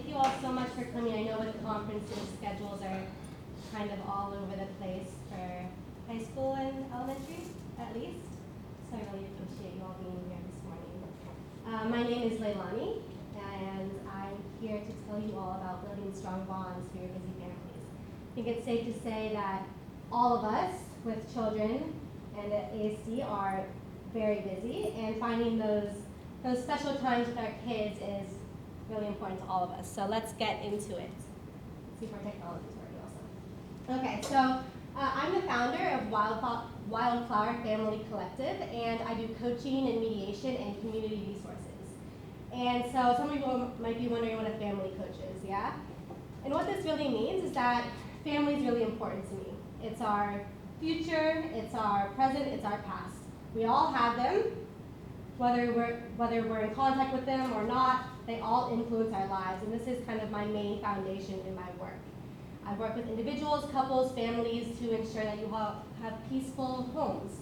thank you all so much for coming. I know with the conferences, schedules are kind of all over the place for high school and elementary, at least. So I really appreciate you all being here this morning. My name is Leilani, and I'm here to tell you all about building strong bonds for your busy families. I think it's safe to say that all of us with children and at ASD are very busy, and finding those special times with our kids is really important to all of us. So let's get into it. Let's see if our technology is working also. Okay, so I'm the founder of Wildflower Family Collective, and I do coaching and mediation and community resources. And so some people might be wondering what a family coach is, yeah? And what this really means is that family is really important to me. It's our future, it's our present, it's our past. We all have them, whether we're in contact with them or not, they all influence our lives, and this is kind of my main foundation in my work. I work with individuals, couples, families to ensure that you have peaceful homes,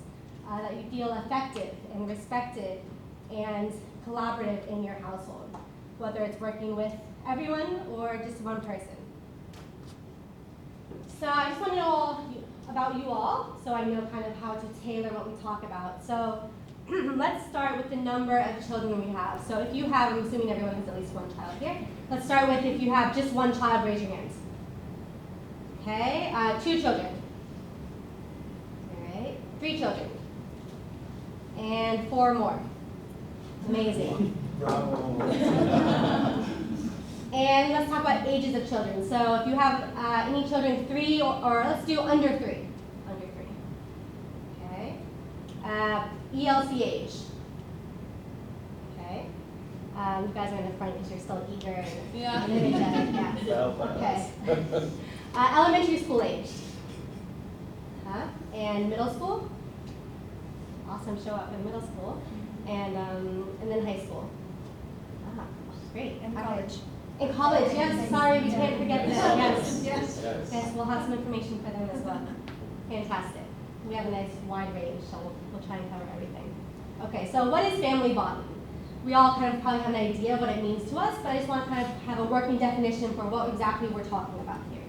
that you feel effective and respected and collaborative in your household, whether it's working with everyone or just one person. So I just want to know about you all, so I know kind of how to tailor what we talk about. So let's start with the number of children we have. So if you have, I'm assuming everyone has at least one child here. Let's start with if you have just one child, raise your hand. Okay, 2 children. All right, 3 children. And 4 more. Amazing. Bravo. And let's talk about ages of children. So if you have any children 3 or let's do under 3. Under 3. Okay. ELC age. Okay. You guys are in the front because you're still eager and energetic. Yeah. Okay. Elementary school age. And middle school. Awesome, show up in middle school. And then high school. Great. And college. In college, yes. Sorry, we can't forget that. Yes. Yes, we'll have some information for them as well. Fantastic. We have a nice wide range, so we'll try and cover everything. Okay, so what is family bonding? We all kind of probably have an idea of what it means to us, but I just want to kind of have a working definition for what exactly we're talking about here.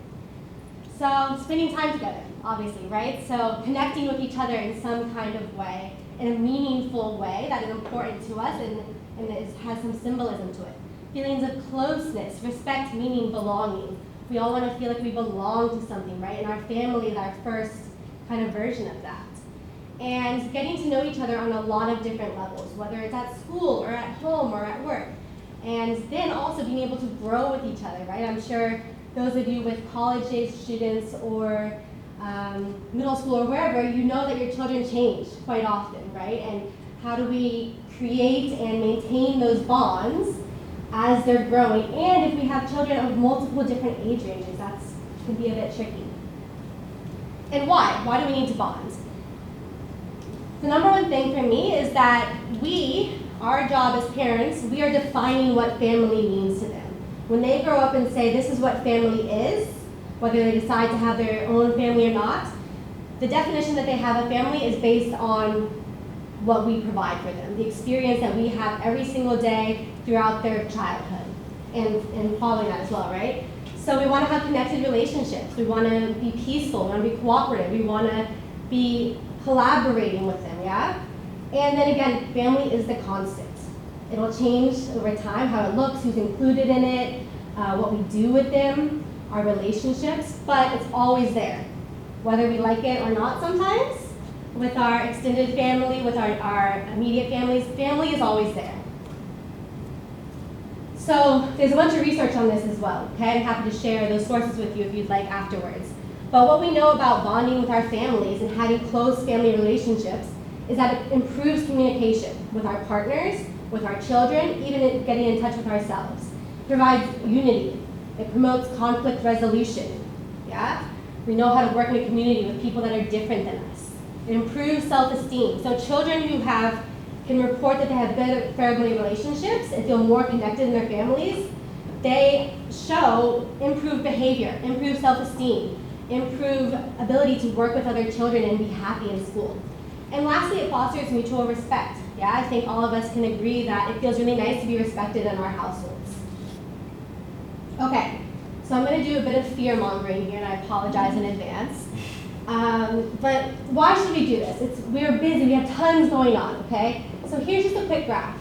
So spending time together, obviously, right? So connecting with each other in some kind of way, in a meaningful way that is important to us and has some symbolism to it. Feelings of closeness, respect, meaning belonging. We all want to feel like we belong to something, right? And our family is our first kind of version of that. And getting to know each other on a lot of different levels, whether it's at school or at home or at work. And then also being able to grow with each other, right? I'm sure those of you with college-age students or middle school or wherever, you know that your children change quite often, right? And how do we create and maintain those bonds as they're growing? And if we have children of multiple different age ranges, that can be a bit tricky. And why? Why do we need to bond? The number one thing for me is that our job as parents, we are defining what family means to them. When they grow up and say this is what family is, whether they decide to have their own family or not, the definition that they have of family is based on what we provide for them, the experience that we have every single day throughout their childhood and following that as well, right? So we want to have connected relationships. We want to be peaceful. We want to be cooperative. We want to be collaborating with them, yeah? And then again, family is the constant. It'll change over time, how it looks, who's included in it, what we do with them, our relationships, but it's always there. Whether we like it or not sometimes, with our extended family, with our immediate families, family is always there. So there's a bunch of research on this as well, okay? I'm happy to share those sources with you if you'd like afterwards. But what we know about bonding with our families and having close family relationships is that it improves communication with our partners, with our children, even getting in touch with ourselves. It provides unity. It promotes conflict resolution, yeah? We know how to work in a community with people that are different than us. It improves self-esteem. So children who can report that they have better family relationships and feel more connected in their families, they show improved behavior, improved self-esteem, improved ability to work with other children and be happy in school. And lastly, it fosters mutual respect. Yeah, I think all of us can agree that it feels really nice to be respected in our households. Okay, so I'm going to do a bit of fear mongering here, and I apologize in advance. But why should we do this? We're busy, we have tons going on, okay? So here's just a quick graph.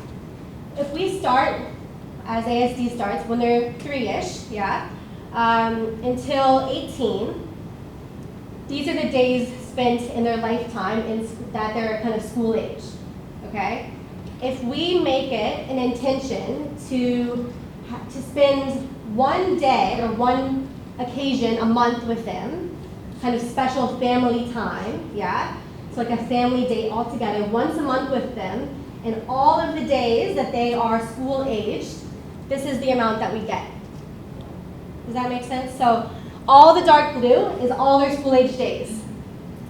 If we start, as ASD starts, when they're 3-ish, yeah, until 18, these are the days spent in their lifetime that they're kind of school age, okay? If we make it an intention to spend one day or one occasion a month with them, kind of special family time, yeah? So like a family date all together, once a month with them, and all of the days that they are school aged, this is the amount that we get. Does that make sense? So all the dark blue is all their school age days.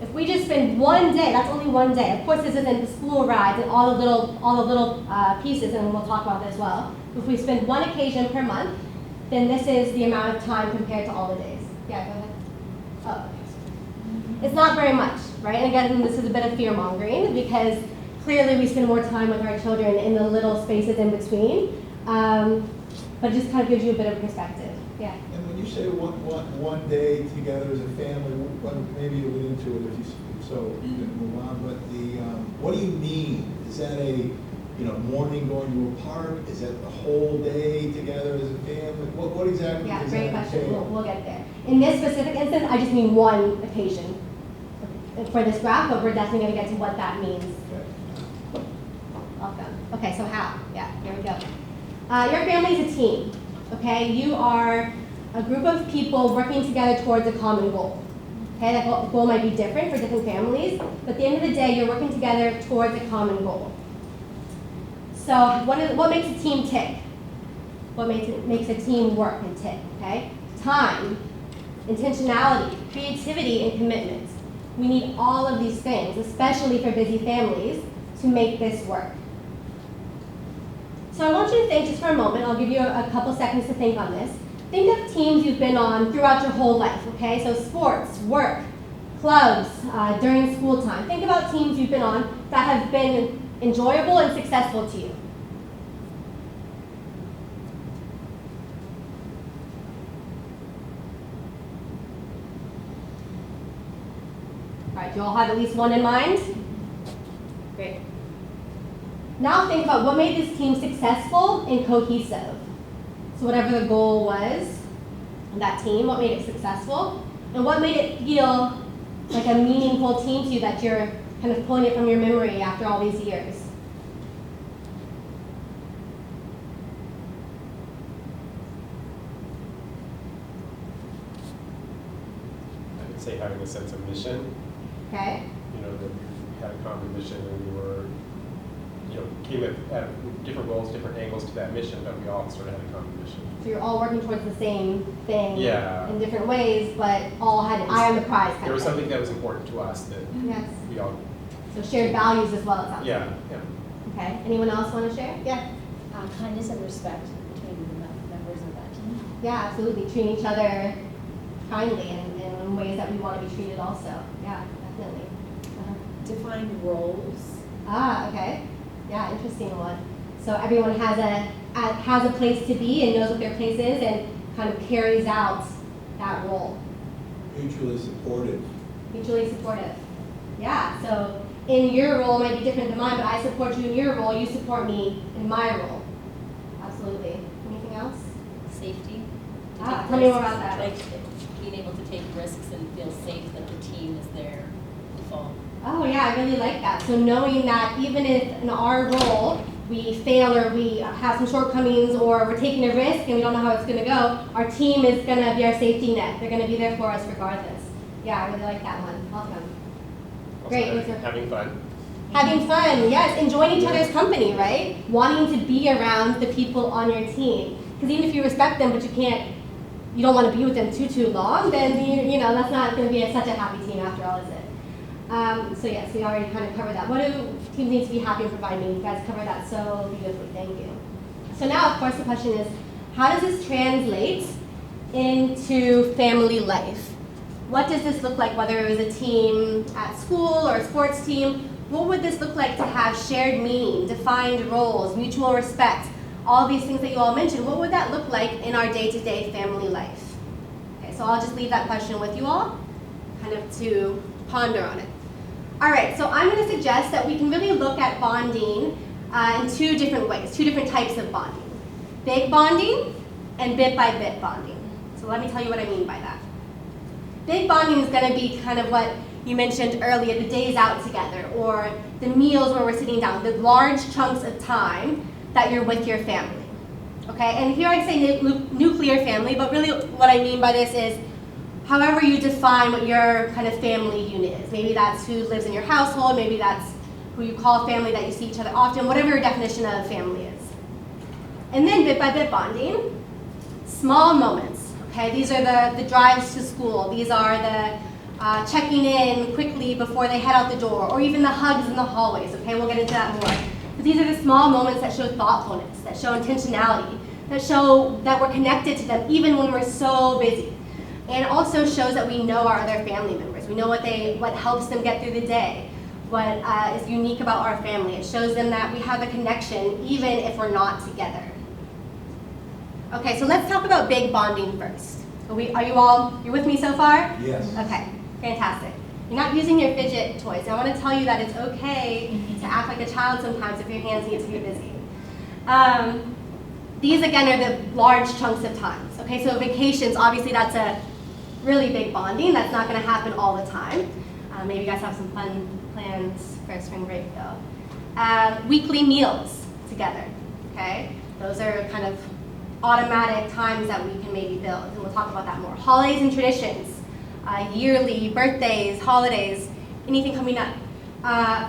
If we just spend one day, that's only one day. Of course, this isn't the school rides and all the little pieces, and we'll talk about that as well. If we spend one occasion per month, then this is the amount of time compared to all the days. Yeah, go ahead. Oh. It's not very much, right? And again, this is a bit of fear-mongering because clearly we spend more time with our children in the little spaces in between, but it just kind of gives you a bit of perspective. Yeah. And when you say one day together as a family, maybe you'll get into it if you can move on. But what do you mean? Is that a morning going to a park? Is that the whole day together as a family? What exactly? Yeah, does great that question. entail? We'll get there. In this specific instance, I just mean one occasion for this graph, but we're definitely going to get to what that means. Okay. Welcome. Okay, so how? Yeah, here we go. Your family is a team. Okay, you are a group of people working together towards a common goal. Okay, that goal might be different for different families, but at the end of the day, you're working together towards a common goal. So what makes a team tick? What makes a team work and tick, okay? Time, intentionality, creativity, and commitment. We need all of these things, especially for busy families, to make this work. So I want you to think just for a moment, I'll give you a couple seconds to think on this. Think of teams you've been on throughout your whole life, okay? So sports, work, clubs, during school time. Think about teams you've been on that have been enjoyable and successful to you. All right, do you all have at least one in mind? Great. Now think about what made this team successful and cohesive. So whatever the goal was, that team, what made it successful, and what made it feel like a meaningful team to you that you're kind of pulling it from your memory after all these years. I would say having a sense of mission. Okay. That we had a common mission and we were, came at different goals, different angles to that mission, but we all sort of had a common mission. So you're all working towards the same thing in different ways, but all had an eye on the prize. There was something that was important to us that we all. So shared values as well, it sounds like. Yeah. Okay. Anyone else want to share? Yeah. Kindness and respect between the members of that team. Yeah, absolutely. Treating each other kindly and in ways that we want to be treated also. Yeah, definitely. Defined roles. Okay. Yeah, interesting one. So everyone has a place to be and knows what their place is and kind of carries out that role. Mutually supportive. Mutually supportive. Yeah, so in your role might be different than mine, but I support you in your role, you support me in my role. Absolutely. Anything else? Safety. Tell me more about that. Like being able to take risks and feel safe that the team is there to fall. Oh yeah, I really like that. So knowing that even if in our role we fail or we have some shortcomings or we're taking a risk and we don't know how it's going to go, our team is going to be our safety net. They're going to be there for us regardless. Yeah, I really like that one. Awesome. Great. Having fun. Having fun, yes. Enjoying each other's company, right? Wanting to be around the people on your team. Because even if you respect them, but you don't want to be with them too long, then you know that's not going to be such a happy team after all, is it? So yes, we already kind of covered that. What do teams need to be happy and provide meaning? You guys covered that so beautifully. Thank you. So now, of course, the question is, how does this translate into family life? What does this look like, whether it was a team at school or a sports team? What would this look like to have shared meaning, defined roles, mutual respect, all these things that you all mentioned, what would that look like in our day-to-day family life? Okay, so I'll just leave that question with you all, kind of to ponder on it. All right, so I'm going to suggest that we can really look at bonding in two different ways, two different types of bonding. Big bonding and bit-by-bit bonding. So let me tell you what I mean by that. Big bonding is going to be kind of what you mentioned earlier, the days out together, or the meals where we're sitting down, the large chunks of time that you're with your family. Okay, and here I say nuclear family, but really what I mean by this is however you define what your kind of family unit is. Maybe that's who lives in your household, maybe that's who you call family, that you see each other often, whatever your definition of family is. And then bit-by-bit bonding, small moments. Okay, these are the drives to school. These are the checking in quickly before they head out the door, or even the hugs in the hallways. Okay, we'll get into that more. But these are the small moments that show thoughtfulness, that show intentionality, that show that we're connected to them even when we're so busy. And it also shows that we know our other family members. We know what helps them get through the day, what is unique about our family. It shows them that we have a connection even if we're not together. Okay, so let's talk about big bonding first. You're with me so far? Yes. Okay, fantastic. You're not using your fidget toys. I want to tell you that it's okay to act like a child sometimes if your hands need to be busy. These again are the large chunks of times. Okay, so vacations, obviously that's a really big bonding. That's not going to happen all the time. Maybe you guys have some fun plans for spring break though. Weekly meals together. Okay, those are kind of automatic times that we can maybe build, and we'll talk about that more. Holidays and traditions, yearly, birthdays, holidays, anything coming up.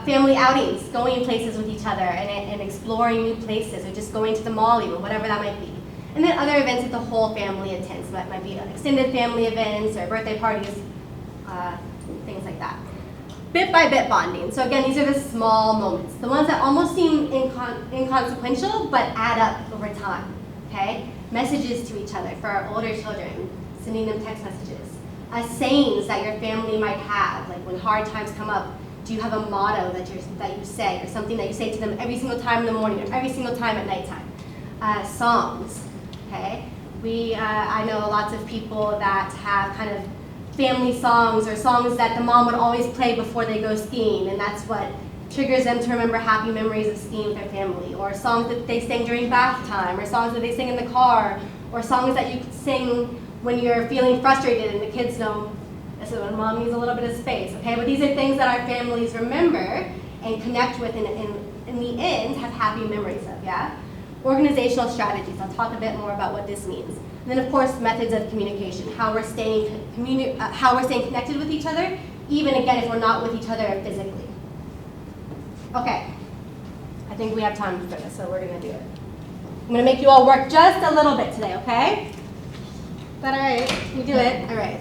Family outings, going places with each other and exploring new places, or just going to the mall even, whatever that might be. And then other events that the whole family attends. So that might be extended family events or birthday parties, things like that. Bit-by-bit bonding. So again, these are the small moments, the ones that almost seem inconsequential but add up over time. Okay? Messages to each other for our older children, sending them text messages. Sayings that your family might have, like when hard times come up, do you have a motto that you say, or something that you say to them every single time in the morning, or every single time at nighttime? Songs, okay? I know lots of people that have kind of family songs, or songs that the mom would always play before they go skiing, and that's what triggers them to remember happy memories of skiing with their family, or songs that they sing during bath time, or songs that they sing in the car, or songs that you sing when you're feeling frustrated and the kids know this is when mom needs a little bit of space, okay? But these are things that our families remember and connect with, and in the end have happy memories of, yeah? Organizational strategies, I'll talk a bit more about what this means. And then of course, methods of communication, how we're staying connected with each other, even again if we're not with each other physically. Okay, I think we have time for this, so we're gonna do it. I'm gonna make you all work just a little bit today, okay? Is that all right? Can you do it? All right.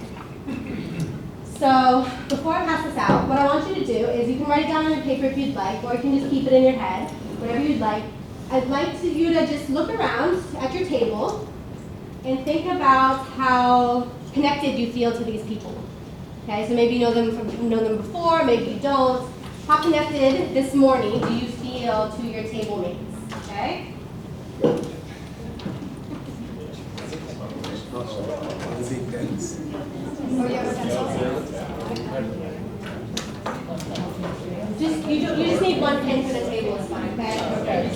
So before I pass this out, what I want you to do is you can write it down on your paper if you'd like, or you can just keep it in your head, whatever you'd like. I'd like you to just look around at your table and think about how connected you feel to these people. Okay, so maybe you know them before, maybe you don't. How connected this morning do you feel to your table mates? Okay? You just need one pin for the table, it's fine, okay?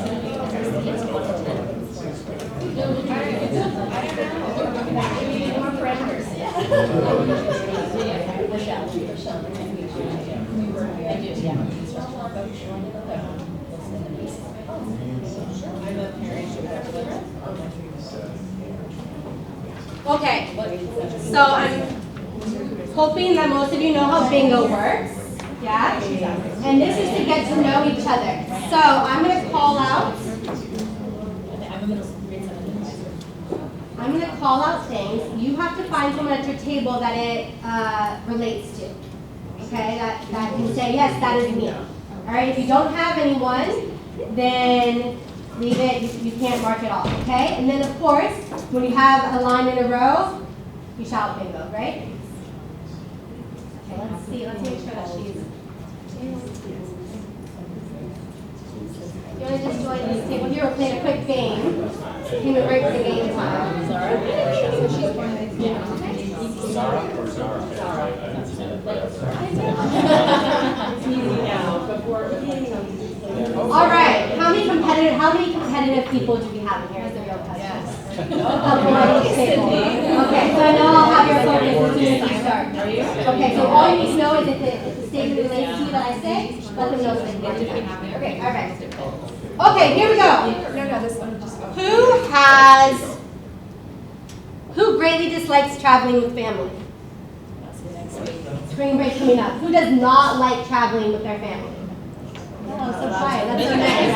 More parameters. Okay, so I'm hoping that most of you know how bingo works, yeah? And this is to get to know each other. So I'm going to call out things. You have to find someone at your table that it relates to. Okay, that can say, yes, that is me. All right, if you don't have anyone, then leave it, you can't mark it off, okay? And then of course, when you have a line in a row, you shout bingo, right? Okay, let's make sure that she's... You want to just join this table here? We'll play a quick game. Came in right for the game time. Zara or Zara? All right. How many competitive people do we have in here? Is the real question. Couple on each table. Okay, so I know I'll have your focus as soon as you start. Okay, so all you need to know is if the statement relates to you that I say, let them know so they can get it. Okay, all right. Okay, here we go. No, this one. Who greatly dislikes traveling with family? Spring break coming up. Who does not like traveling with their family? Oh, so quiet. That's so nice.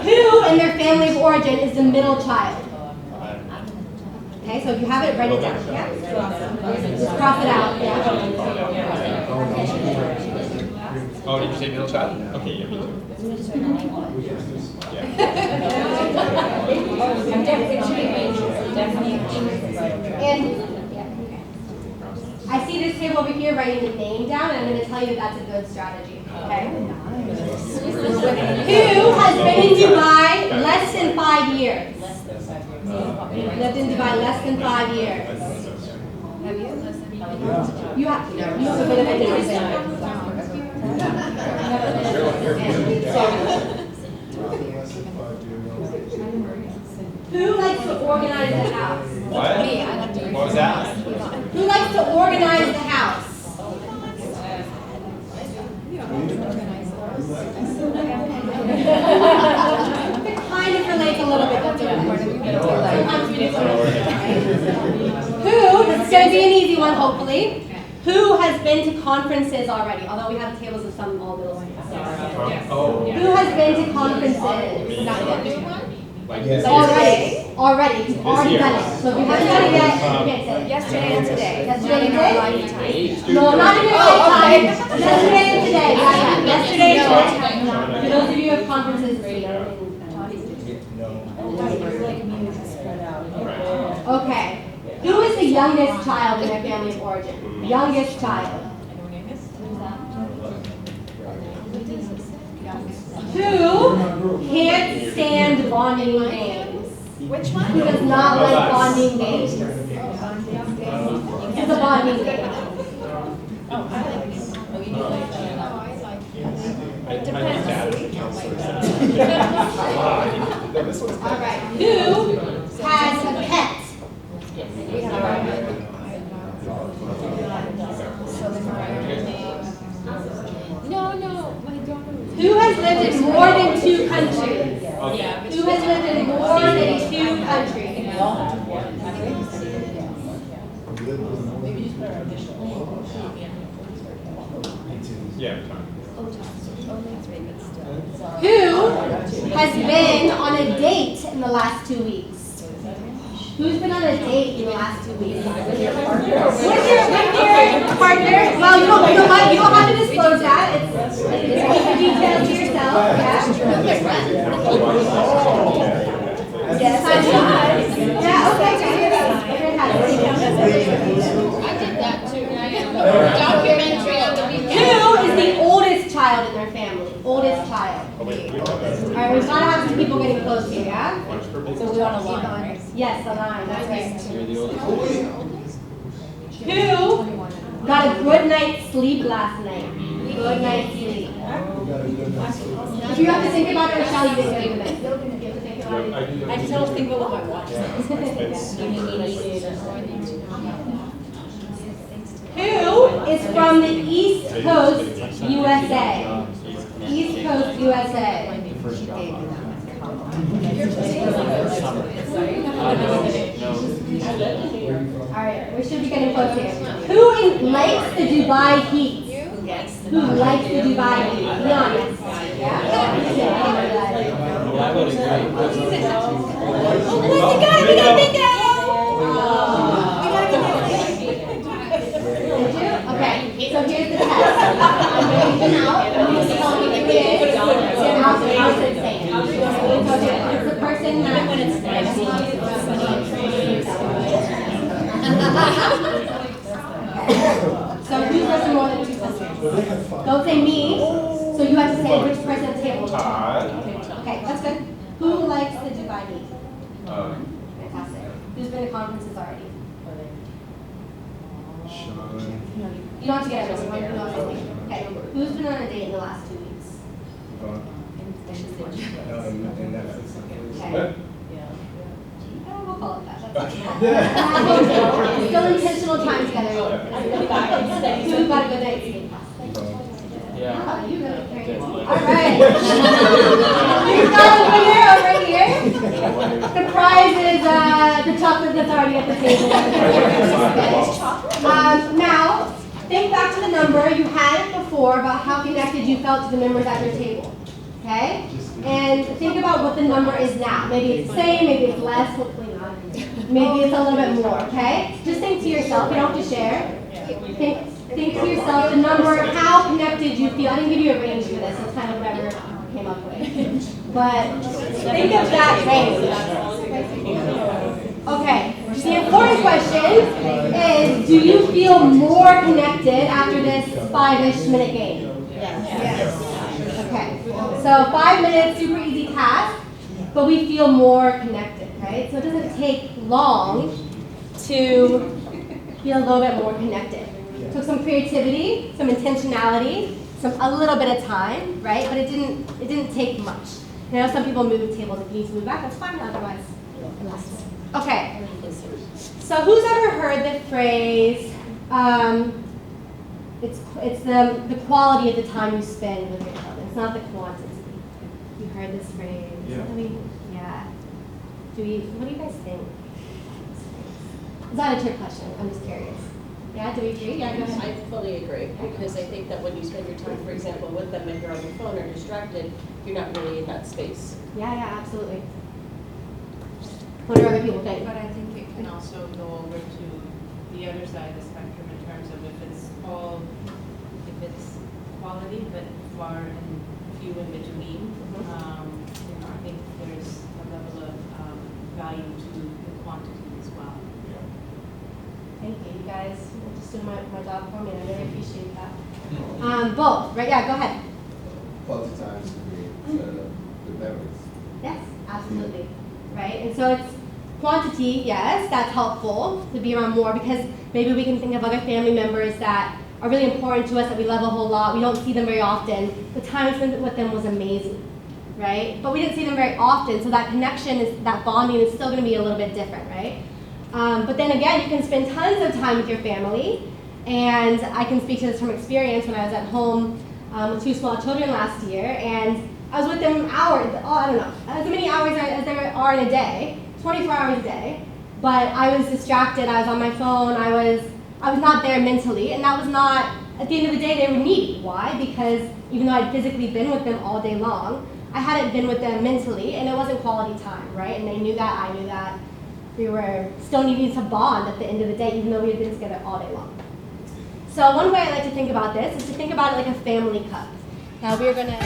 Who in their family of origin is the middle child? Okay, so if you have it, write it down. Yeah? Just cross it out. Yeah. Oh, did you say middle child? Okay, yeah, me too. And I see this table over here writing the name down, and I'm going to tell you that that's a good strategy. Okay? Who has been in Dubai less than 5 years? Lived in Dubai less than 5 years. Have you? You have a bit of education. Who likes to organize the house? What? Me, I like to. What was that? Who likes to organize the house? It kind of relates a little bit. That's Who, this is going to be an easy one hopefully, who has been to conferences already? Although we have tables of some all middle schools. Oh. Who has been to conferences? Not yet. Like Yes. Already. You've already year. done it. So if you haven't done it yet, you can't say it. Yesterday and today. Yesterday and Not in our today? lifetime. No, not in your Oh, lifetime. okay. Yesterday and today. Yeah. Yesterday and No. today. For those of you who have conferences, okay. Who is the youngest child in their family of origin? Youngest child. Who can't stand bonding games? Which one? Who does not like bonding games? This is a bonding game. It depends. All right. Who has a pet? No, my daughter. Who has lived in more than 2 countries? Who has lived in more than 2 countries? Yeah. Who has been on a date in the last 2 weeks? Who's been on a date in the last 2 weeks? With your partner? Well, you know what? You don't have to disclose that. It's keep the details to yourself. Yeah. Yeah. Okay. I did that too. Documentary on the weekend. Who is the oldest child in their family? Oldest child. All right, we've got to have some people getting close here, yeah? So we want to line. Yes, the line, that's right. You're the oldest. Who got a good night's sleep last night? Good night's sleep. If you have to think about it, Michelle, you didn't get a good night's sleep. You have to think about it. I just don't think about my watch. Who is from the East Coast, USA? East Coast, USA. Alright, we should be getting close here. Who likes the Dubai heat? Who likes the Dubai heat? Be honest. Yeah? I would agree. We got bingo! Okay, so here's the test. I'm going to come out, and you tell me who it is, and I'll say it. So it's the person that when it's So who's lived in more than 2 countries? Don't say me, so you have to say which person at the table Todd. Okay, that's good. Who likes the Dubai meet? Fantastic. Who's been to conferences already? Sean. You don't have to get everyone. You don't have to. Okay. Who's been on a date in the last 2 weeks? Okay. Yeah, we'll call it that. That's okay. Still intentional time together. Who got a good night's sleep? Yeah. You got it. Very good. All right. We've got a winner over here. The prize is the chocolate that's already at the table. Now, think back to the number you had it before about how connected you felt to the members at your table. Okay? And think about what the number is now. Maybe it's the same, maybe it's less, hopefully not. Maybe it's a little bit more, okay? Just think to yourself, you don't have to share. Think to yourself the number, how connected you feel. I didn't give you a range for this, it's kind of whatever you came up with. But think of that range. Okay, the important question is, do you feel more connected after this 5-ish minute game? Yes. Okay, so 5 minutes, super easy task, but we feel more connected, right? So it doesn't take long to feel a little bit more connected. Took some creativity, some intentionality, a little bit of time, right? But it didn't take much. I know some people move tables. If you need to move back, that's fine. Otherwise, okay. So who's ever heard the phrase? It's the quality of the time you spend with your children. It's not the quantity. You heard this phrase? Yeah. Yeah. What do you guys think? Is that a trick question? I'm just curious. Yeah, do we agree? Yeah, go ahead. I fully agree, because I think that when you spend your time, for example, with them and you're on your phone or distracted, you're not really in that space. Yeah, absolutely. What do other people think? But I think it can also go over to the other side of the spectrum in terms of if it's quality but far and few in between. I think there's a level of value to the quantity as well. Thank you, you guys. You're just doing my job for me, and I really appreciate that. Both, right? Yeah, go ahead. Quality time to create good memories. Yes, absolutely. Right? And so it's quantity, yes, that's helpful to be around more because maybe we can think of other family members that are really important to us that we love a whole lot. We don't see them very often. The time spent with them was amazing, right? But we didn't see them very often, so that connection, that bonding is still going to be a little bit different, right? But then again, you can spend tons of time with your family, and I can speak to this from experience when I was at home with 2 small children last year, and I was with them hours, I don't know, as many hours as there are in a day, 24 hours a day, but I was distracted, I was on my phone, I was not there mentally, and that was not, at the end of the day, they were needy. Why? Because even though I'd physically been with them all day long, I hadn't been with them mentally, and it wasn't quality time, right? And they knew that, I knew that. We were still needing to bond at the end of the day, even though we had been together all day long. So one way I like to think about this is to think about it like a family cup. Now we're going to...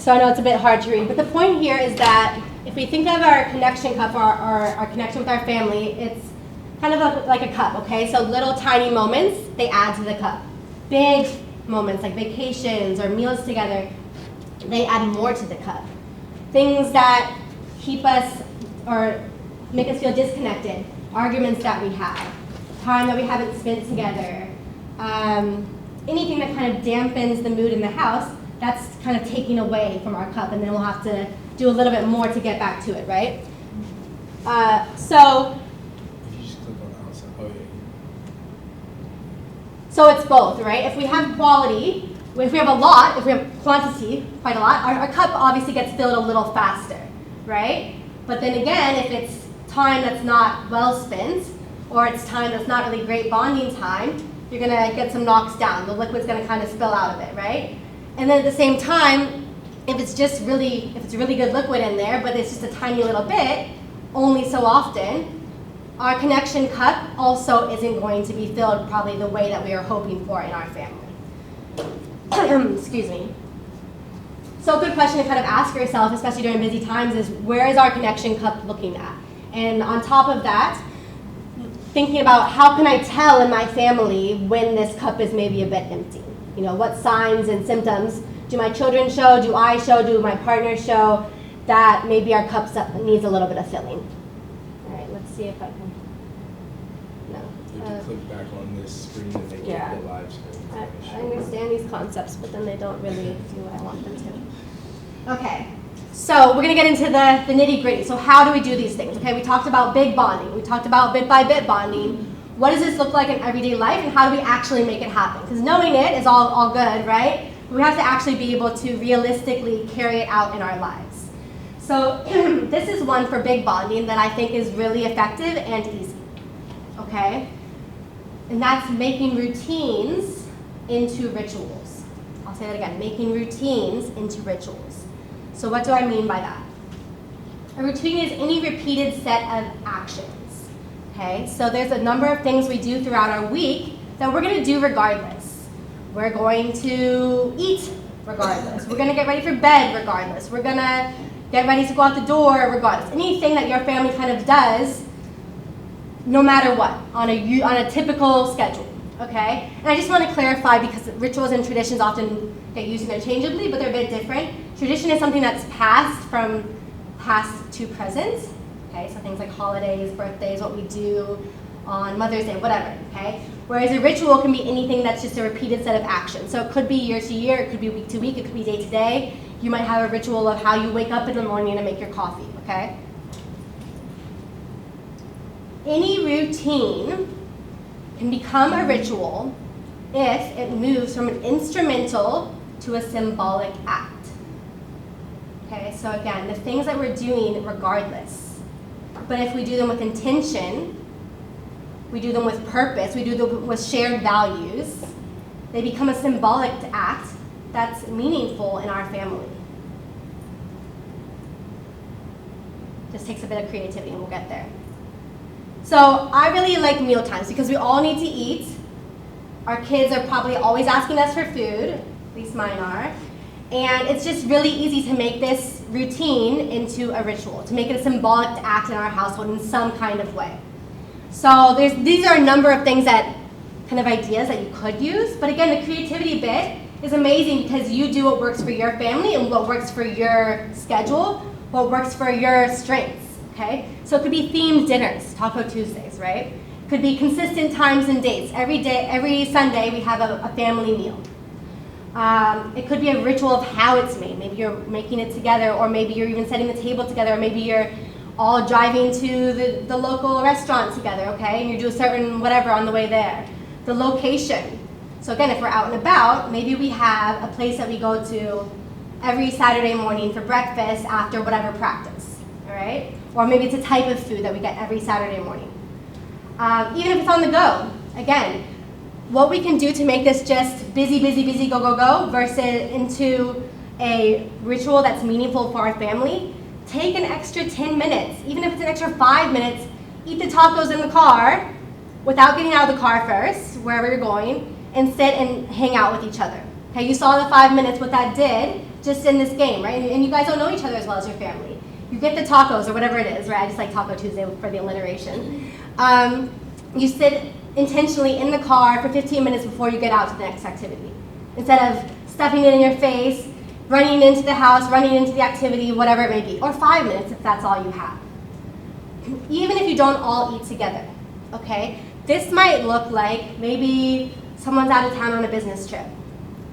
So I know it's a bit hard to read, but the point here is that if we think of our connection cup or our connection with our family, it's kind of like a cup, okay? So little tiny moments, they add to the cup. Big moments like vacations or meals together, they add more to the cup. Things that keep us or make us feel disconnected, arguments that we have, time that we haven't spent together, anything that kind of dampens the mood in the house, that's kind of taking away from our cup, and then we'll have to do a little bit more to get back to it, right? So If you just click on the outside, oh yeah. So it's both, right? If we have quality, if we have a lot, if we have quantity, quite a lot, our cup obviously gets filled a little faster, right? But then again, if it's time that's not well spent, or it's time that's not really great bonding time, you're gonna get some knocks down. The liquid's gonna kind of spill out of it, right? And then at the same time, if it's really good liquid in there, but it's just a tiny little bit, only so often, our connection cup also isn't going to be filled probably the way that we are hoping for in our family. Excuse me. So a good question to kind of ask yourself, especially during busy times, is where is our connection cup looking at? And on top of that, thinking about how can I tell in my family when this cup is maybe a bit empty? You know, what signs and symptoms do my children show, do I show, do my partner show that maybe our cup needs a little bit of filling? All right, let's see if I can. You No. have to click back on this screen to make Yeah. it the live screen. I understand these concepts, but then they don't really do what I want them to. Okay, so we're gonna get into the nitty gritty. So how do we do these things? Okay, we talked about big bonding. We talked about bit by bit bonding. What does this look like in everyday life, and how do we actually make it happen? Because knowing it is all good, right? We have to actually be able to realistically carry it out in our lives. So this is one for big bonding that I think is really effective and easy, okay? And that's making routines into rituals. I'll say that again, making routines into rituals. So what do I mean by that? A routine is any repeated set of actions. Okay, so there's a number of things we do throughout our week that we're going to do regardless. We're going to eat regardless. We're going to get ready for bed regardless. We're going to get ready to go out the door regardless. Anything that your family kind of does, no matter what, on a typical schedule. Okay, and I just want to clarify because rituals and traditions often get used interchangeably, but they're a bit different. Tradition is something that's passed from past to present. Okay, so things like holidays, birthdays, what we do on Mother's Day, whatever, okay? Whereas a ritual can be anything that's just a repeated set of actions. So it could be year to year, it could be week to week, it could be day to day. You might have a ritual of how you wake up in the morning and make your coffee, okay? Any routine can become a ritual if it moves from an instrumental to a symbolic act. Okay, so again, the things that we're doing regardless. But if we do them with intention, we do them with purpose, we do them with shared values, they become a symbolic act that's meaningful in our family. Just takes a bit of creativity and we'll get there. So I really like meal times because we all need to eat. Our kids are probably always asking us for food, at least mine are. And it's just really easy to make this routine into a ritual, to make it a symbolic act in our household in some kind of way. So these are a number of things that, kind of ideas that you could use. But again, the creativity bit is amazing because you do what works for your family and what works for your schedule, what works for your strengths, okay? So it could be themed dinners, Taco Tuesdays, right? It could be consistent times and dates. Every Sunday we have a family meal. It could be a ritual of how it's made. Maybe you're making it together, or maybe you're even setting the table together, or maybe you're all driving to the local restaurant together, okay? And you do a certain whatever on the way there. The location. So again, if we're out and about, maybe we have a place that we go to every Saturday morning for breakfast after whatever practice, all right? Or maybe it's a type of food that we get every Saturday morning. Even if it's on the go, again, what we can do to make this just busy, busy, busy, go, go, go, versus into a ritual that's meaningful for our family, take an extra 10 minutes, even if it's an extra 5 minutes, eat the tacos in the car without getting out of the car first, wherever you're going, and sit and hang out with each other. Okay, you saw the 5 minutes, what that did, just in this game, right? And you guys don't know each other as well as your family. You get the tacos or whatever it is, right? I just like Taco Tuesday for the alliteration. You sit intentionally in the car for 15 minutes before you get out to the next activity. Instead of stuffing it in your face, running into the house, running into the activity, whatever it may be. Or 5 minutes if that's all you have. Even if you don't all eat together, okay? This might look like maybe someone's out of town on a business trip.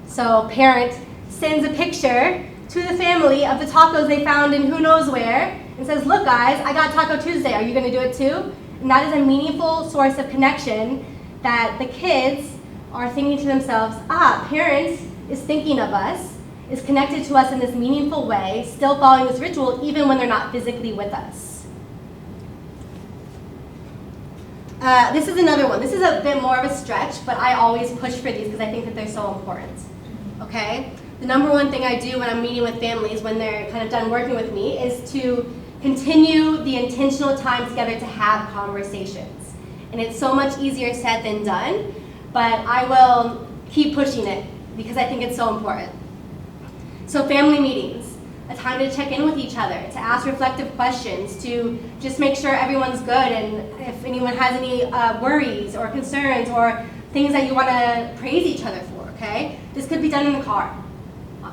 So parent sends a picture to the family of the tacos they found in who knows where and says, look guys, I got Taco Tuesday, are you gonna do it too? And that is a meaningful source of connection that the kids are thinking to themselves, parent is thinking of us, is connected to us in this meaningful way, still following this ritual even when they're not physically with us. This is another one. This is a bit more of a stretch, but I always push for these because I think that they're so important, okay? The number one thing I do when I'm meeting with families when they're kind of done working with me is to continue the intentional time together to have conversations. And it's so much easier said than done, but I will keep pushing it because I think it's so important. So family meetings, a time to check in with each other, to ask reflective questions, to just make sure everyone's good and if anyone has any worries or concerns or things that you want to praise each other for, okay? This could be done in the car,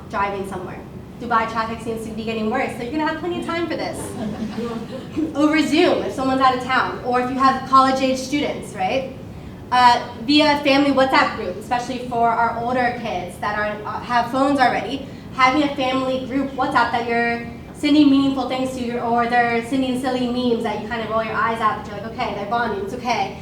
driving somewhere. Dubai traffic seems to be getting worse, so you're going to have plenty of time for this. Over Zoom, if someone's out of town, or if you have college-age students, right? Via family WhatsApp group, especially for our older kids that have phones already, having a family group WhatsApp that you're sending meaningful things to, or they're sending silly memes that you kind of roll your eyes at, but you're like, okay, they're bonding, it's okay.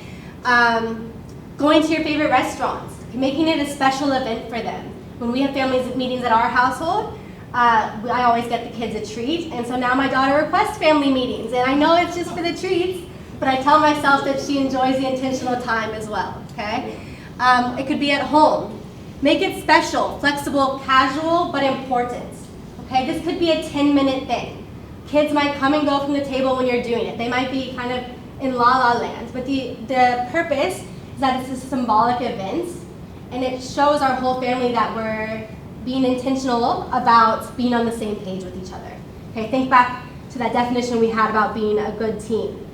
Going to your favorite restaurants, making it a special event for them. When we have family meetings at our household, I always get the kids a treat, and so now my daughter requests family meetings, and I know it's just for the treats, but I tell myself that she enjoys the intentional time as well, okay? It could be at home. Make it special, flexible, casual, but important, okay? This could be a 10-minute thing. Kids might come and go from the table when you're doing it. They might be kind of in la-la land, but the purpose is that it's a symbolic event, and it shows our whole family that we're being intentional about being on the same page with each other. Okay, think back to that definition we had about being a good team.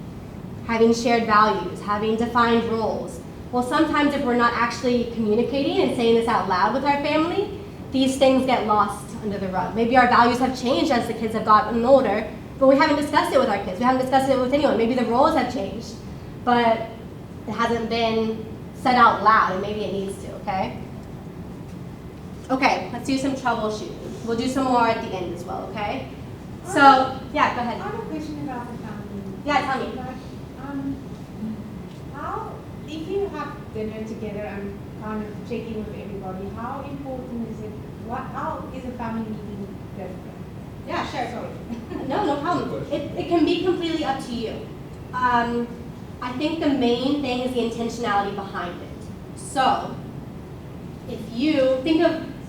Having shared values, having defined roles. Well, sometimes if we're not actually communicating and saying this out loud with our family, these things get lost under the rug. Maybe our values have changed as the kids have gotten older, but we haven't discussed it with our kids. We haven't discussed it with anyone. Maybe the roles have changed, but it hasn't been said out loud, and maybe it needs to, okay? Okay, let's do some troubleshooting. We'll do some more at the end as well, okay? So, yeah, go ahead. I have a question about the family. Yeah, tell me. Like, if you have dinner together and kind of check in with everybody, how important is it? How is a family meeting different? Yeah, sure. Sorry. No problem. It can be completely up to you. I think the main thing is the intentionality behind it. So, if you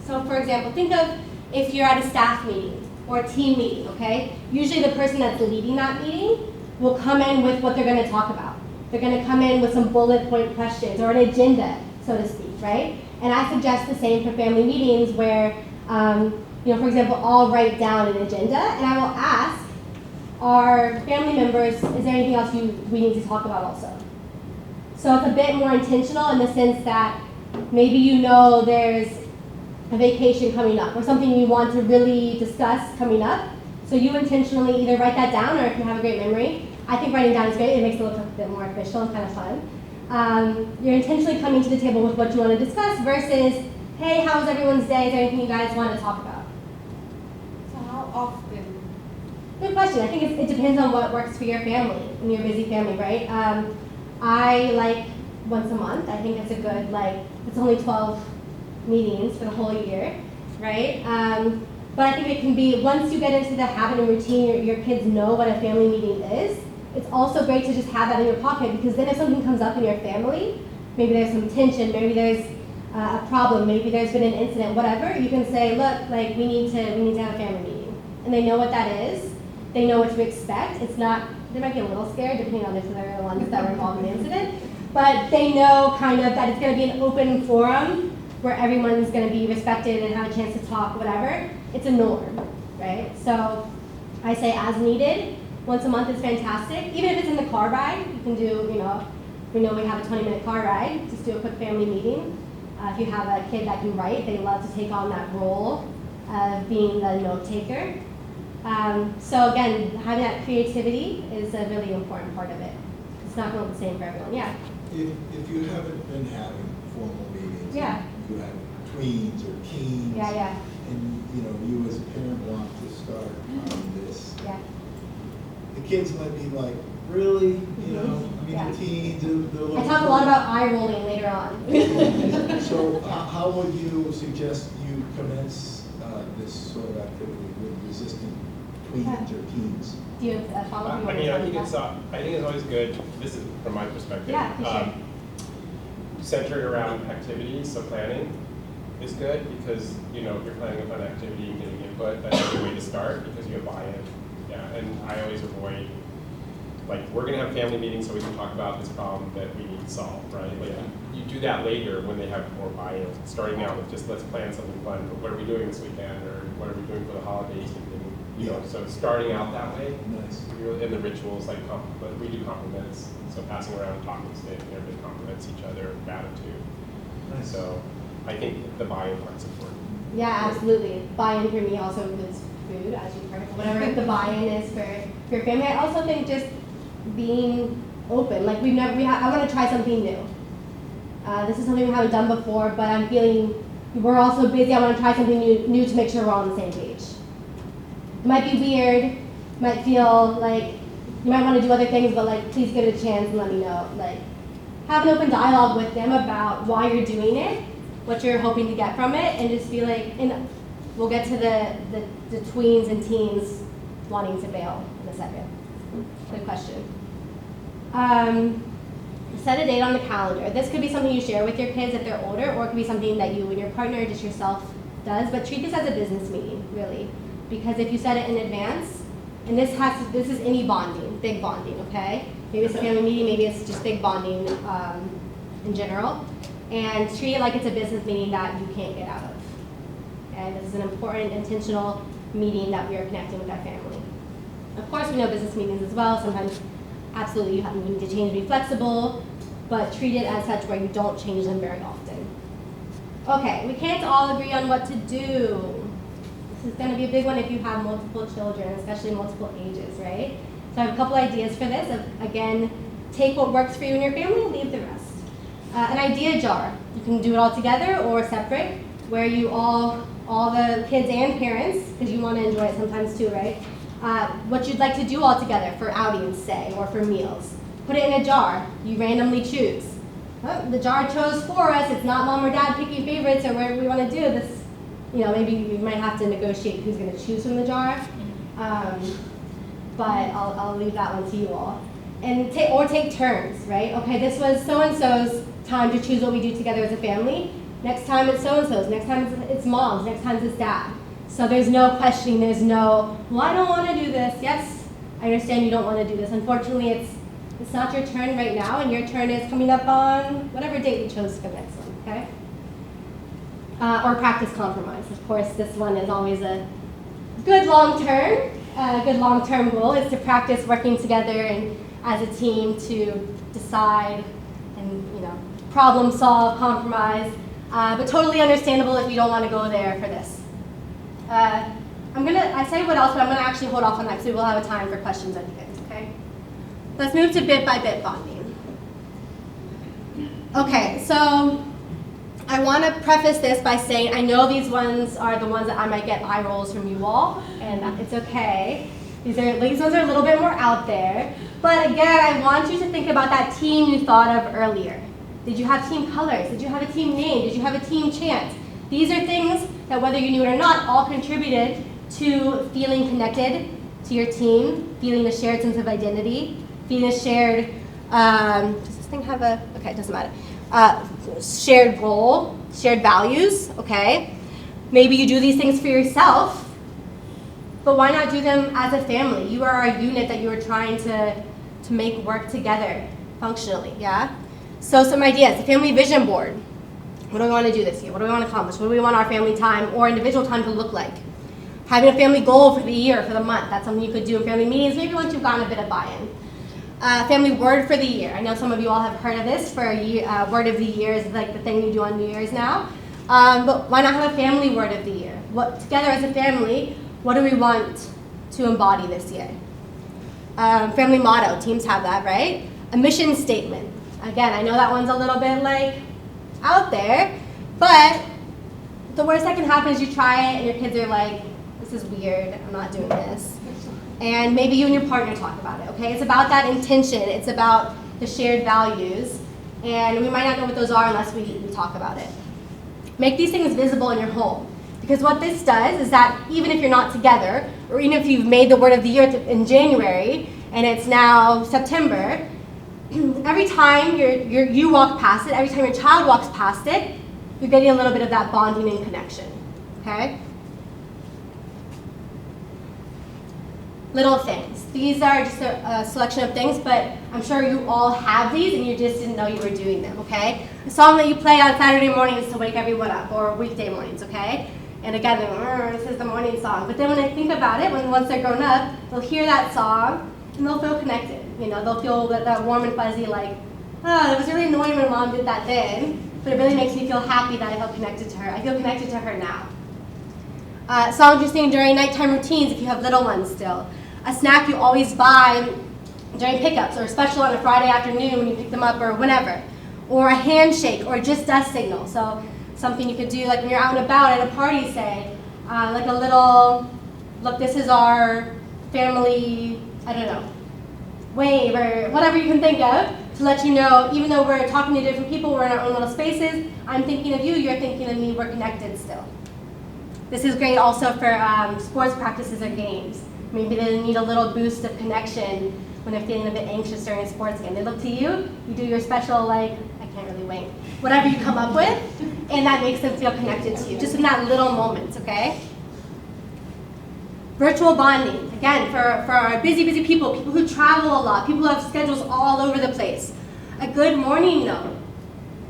for example, think of if you're at a staff meeting or a team meeting, okay? Usually the person that's leading that meeting will come in with what they're going to talk about. They're going to come in with some bullet point questions or an agenda, so to speak, right? And I suggest the same for family meetings where, for example, I'll write down an agenda and I will ask our family members, is there anything else we need to talk about also? So it's a bit more intentional in the sense that maybe you know there's a vacation coming up or something you want to really discuss coming up. So you intentionally either write that down or if you have a great memory, I think writing down is great. It makes it look a bit more official and kind of fun. You're intentionally coming to the table with what you want to discuss versus, hey, how was everyone's day? Is there anything you guys want to talk about? So how often? Good question. I think it depends on what works for your family and your busy family, right? I like once a month. I think it's a good, it's only 12 meetings for the whole year, right? But I think it can be, once you get into the habit and routine, your kids know what a family meeting is, it's also great to just have that in your pocket because then if something comes up in your family, maybe there's some tension, maybe there's a problem, maybe there's been an incident, whatever, you can say, look, we need to have a family meeting. And they know what that is. They know what to expect. It's not, they might be a little scared depending on if they're the ones that were involved in the incident, but they know kind of that it's going to be an open forum where everyone's going to be respected and have a chance to talk, whatever. It's a norm, right? So I say as needed. Once a month is fantastic. Even if it's in the car ride, you can do, we know we have a 20-minute car ride, just do a quick family meeting. If you have a kid that can write, they love to take on that role of being the note taker. So again, having that creativity is a really important part of it. It's not going to look the same for everyone. Yeah. If you haven't been having formal meetings, Yeah. you have tweens or teens. Yeah. And you as a parent want to start on this. Yeah. The kids might be like, really? Yeah. The teens, they're I talk a lot about eye rolling later on. So how would you suggest you commence this sort of activity with resistant tweens or teens? Do you have a follow-up? I think it's always good. This is from my perspective. Yeah, for sure. Centered around activities, so planning is good because if you're planning a fun activity and getting input, that's a good way to start because you have buy-in. Yeah, and I always avoid we're going to have family meetings so we can talk about this problem that we need to solve, right? You do that later when they have more buy-in. Starting out with just let's plan something fun. What are we doing this weekend, or what are we doing for the holidays? So starting out that way. Nice. And the rituals we do compliments. So passing around talking stick, everybody compliments each other, gratitude. Nice. So I think the buy-in part's important. Yeah, absolutely. Buy-in for me also includes food, as you've heard. Whatever the buy-in is for your family. I also think just being open. I want to try something new. This is something we haven't done before, but I'm feeling we're also busy. I want to try something new to make sure we're all on the same page. It might be weird. Might feel like you might want to do other things, but please give it a chance and let me know. Have an open dialogue with them about why you're doing it, what you're hoping to get from it, and just be and we'll get to the tweens and teens wanting to bail in a second. Good question. Set a date on the calendar. This could be something you share with your kids if they're older, or it could be something that you and your partner or just yourself does, but treat this as a business meeting, really. Because if you set it in advance, and this is any bonding, big bonding, okay? Maybe it's a family meeting, maybe it's just big bonding in general. And treat it like it's a business meeting that you can't get out of. And this is an important, intentional meeting that we are connecting with our family. Of course, we know business meetings as well. Sometimes, absolutely, you need to change, be flexible, but treat it as such where you don't change them very often. Okay, we can't all agree on what to do. This is going to be a big one if you have multiple children, especially multiple ages, right? So I have a couple ideas for this. Again, take what works for you and your family, leave the rest. An idea jar. You can do it all together or separate, where you all the kids and parents, because you want to enjoy it sometimes too, right? What you'd like to do all together for outings, say, or for meals. Put it in a jar. You randomly choose. Oh, the jar chose for us. It's not mom or dad picking favorites or whatever we want to do. This, maybe you might have to negotiate who's going to choose from the jar. But I'll leave that one to you all. And take turns, right? Okay, this was so-and-so's time to choose what we do together as a family. Next time it's so-and-so's. Next time it's mom's. Next time it's dad. So there's no questioning. There's no, well, I don't want to do this. Yes, I understand you don't want to do this. Unfortunately, it's not your turn right now, and your turn is coming up on whatever date you chose for the next one, okay? Or practice compromise. Of course, this one is always a good long-term goal is to practice working together and as a team to decide and problem solve, compromise. But totally understandable if you don't want to go there for this. I say what else, but I'm gonna actually hold off on that because we will have a time for questions at the end, okay? Let's move to bit by bit bonding. Okay, so I want to preface this by saying I know these ones are the ones that I might get eye rolls from you all, and it's okay. These ones are a little bit more out there. But again, I want you to think about that team you thought of earlier. Did you have team colors? Did you have a team name? Did you have a team chant? These are things that, whether you knew it or not, all contributed to feeling connected to your team, feeling a shared sense of identity, feeling a shared, does this thing have a, okay, it doesn't matter. Shared goal, shared values, okay? Maybe you do these things for yourself, but why not do them as a family? You are a unit that you are trying to make work together functionally, yeah? So some ideas, the family vision board. What do we want to do this year? What do we want to accomplish? What do we want our family time or individual time to look like? Having a family goal for the year, for the month, that's something you could do in family meetings, maybe once you've gotten a bit of buy-in. Family word for the year. I know some of you all have heard of this. For a year, word of the year is like the thing you do on New Year's now. But why not have a family word of the year? Together as a family, what do we want to embody this year? Family motto, teams have that, right? A mission statement. Again, I know that one's a little bit like out there, but the worst that can happen is you try it and your kids are like, this is weird, I'm not doing this. And maybe you and your partner talk about it, okay? It's about that intention, it's about the shared values, and we might not know what those are unless we talk about it. Make these things visible in your home, because what this does is that even if you're not together, or even if you've made the word of the year in January, and it's now September, every time you walk past it, every time your child walks past it, you're getting a little bit of that bonding and connection, okay? Little things. These are just a selection of things, but I'm sure you all have these and you just didn't know you were doing them, okay? A song that you play on Saturday mornings to wake everyone up, or weekday mornings, okay? And again, this is the morning song. But then when I think about it, once they're grown up, they'll hear that song and they'll feel connected. You know, they'll feel that warm and fuzzy, like, oh, it was really annoying when mom did that then, but it really makes me feel happy that I felt connected to her. I feel connected to her now. Songs you sing during nighttime routines if you have little ones still. A snack you always buy during pickups, or special on a Friday afternoon when you pick them up, or whenever. Or a handshake, or just us signal. So something you could do like when you're out and about at a party, say, like a little, look, this is our family, I don't know, wave, or whatever you can think of, to let you know, even though we're talking to different people, we're in our own little spaces, I'm thinking of you, you're thinking of me, we're connected still. This is great also for sports practices or games. Maybe they need a little boost of connection when they're feeling a bit anxious during a sports game. They look to you, you do your special, like, I can't really wink, whatever you come up with, and that makes them feel connected to you, just in that little moment, okay? Virtual bonding, again, for our busy people who travel a lot, people who have schedules all over the place. A good morning note,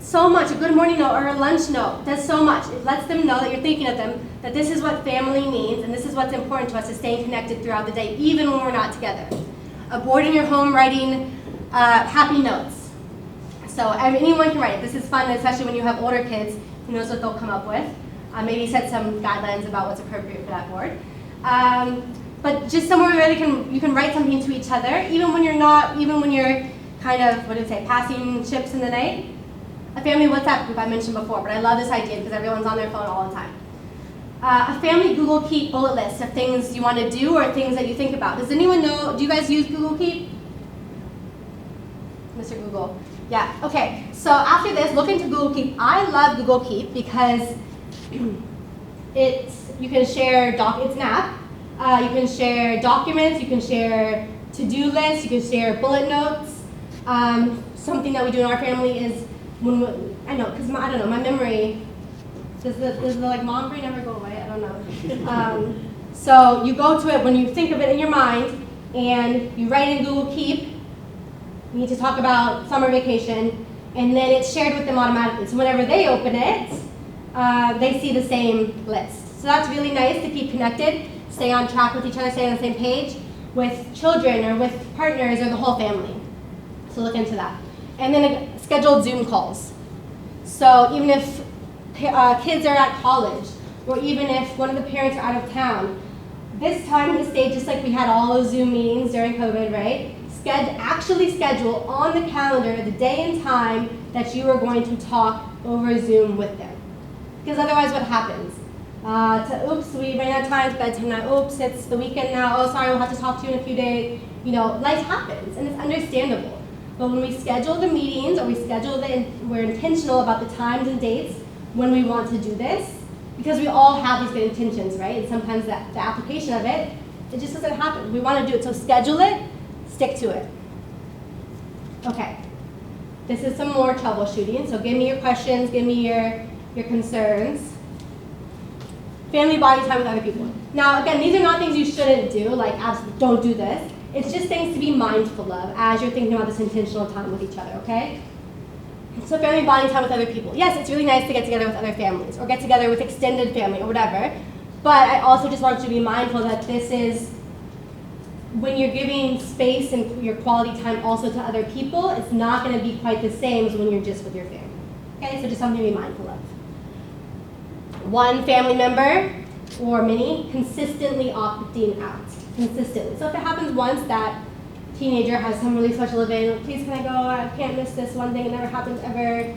so much. A good morning note or a lunch note does so much. It lets them know that you're thinking of them, that this is what family means, and this is what's important to us, is staying connected throughout the day, even when we're not together. A board in your home writing happy notes. So anyone can write it. This is fun, especially when you have older kids. Who knows what they'll come up with. Maybe set some guidelines about what's appropriate for that board. But just somewhere where you can write something to each other, even when you're kind of, what did it say, passing ships in the night. A family WhatsApp group I mentioned before, but I love this idea because everyone's on their phone all the time. A family Google Keep bullet list of things you want to do or things that you think about. Does anyone know, do you guys use Google Keep? Mr. Google. Yeah, okay. So after this, look into Google Keep. I love Google Keep because you can share, it's an app. You can share documents, you can share to-do lists, you can share bullet notes. Something that we do in our family is, I don't know, my memory, does the like mom brain ever go away? I don't know. So you go to it when you think of it in your mind, and you write in Google Keep. You need to talk about summer vacation, and then it's shared with them automatically. So whenever they open it, they see the same list. So that's really nice to keep connected, stay on track with each other, stay on the same page with children or with partners or the whole family. So look into that. And then scheduled Zoom calls. So even if kids are at college, or even if one of the parents are out of town, this time in the state, just like we had all those Zoom meetings during COVID, right? Actually schedule on the calendar the day and time that you are going to talk over Zoom with them. Because otherwise what happens? Oops, we ran out of time, it's bedtime now, oops, it's the weekend now, oh sorry, we'll have to talk to you in a few days. You know, life happens, and it's understandable. But when we schedule the meetings, or we're intentional about the times and dates when we want to do this, because we all have these good intentions, right? And sometimes the application of it just doesn't happen. We want to do it, so schedule it, stick to it. Okay, this is some more troubleshooting, so give me your questions, give me your concerns. Family body time with other people. Now again, these are not things you shouldn't do, like absolutely don't do this. It's just things to be mindful of as you're thinking about this intentional time with each other, okay? So family bonding time with other people. Yes, it's really nice to get together with other families, or get together with extended family, or whatever. But I also just want you to be mindful that this is, when you're giving space and your quality time also to other people, it's not going to be quite the same as when you're just with your family. Okay, so just something to be mindful of. One family member or many consistently opting out. Consistently. So if it happens once that teenager has some really special event, please can I go? I can't miss this one thing. It never happens ever.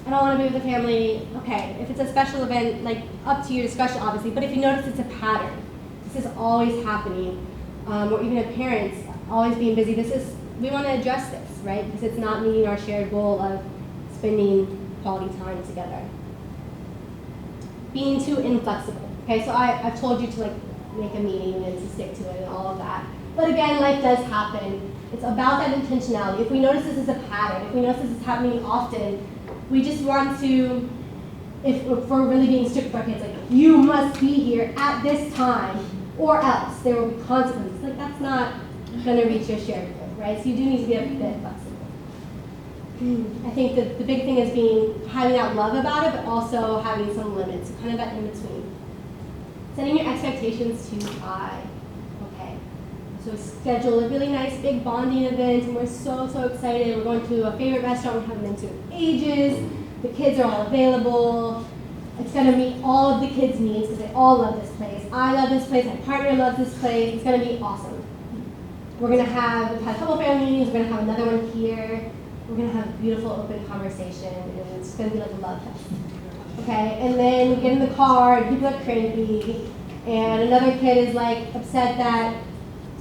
I don't want to be with the family. Okay, if it's a special event, like up to your discretion, obviously. But if you notice it's a pattern, this is always happening, or even if parents always being busy, we want to address this, right? Because it's not meeting our shared goal of spending quality time together. Being too inflexible. Okay, so I've told you to like make a meeting and to stick to it and all of that. But again, life does happen. It's about that intentionality. If we notice this is a pattern, if we notice this is happening often, we just want to, if we're really being strict with our kids, like, you must be here at this time or else there will be consequences. Like, that's not going to reach your shared goal, right? So you do need to be a bit flexible. I think that the big thing is having that love about it, but also having some limits, kind of that in between. Setting your expectations too high. Okay. So schedule a really nice big bonding event, and we're so excited. We're going to a favorite restaurant we haven't been to in ages. The kids are all available. It's going to meet all of the kids' needs because they all love this place. I love this place. My partner loves this place. It's going to be awesome. We've had a couple family meetings. We're going to have another one here. We're going to have a beautiful open conversation, and it's going to be like a love fest. Okay, and then we get in the car, and people are cranky, and another kid is like upset that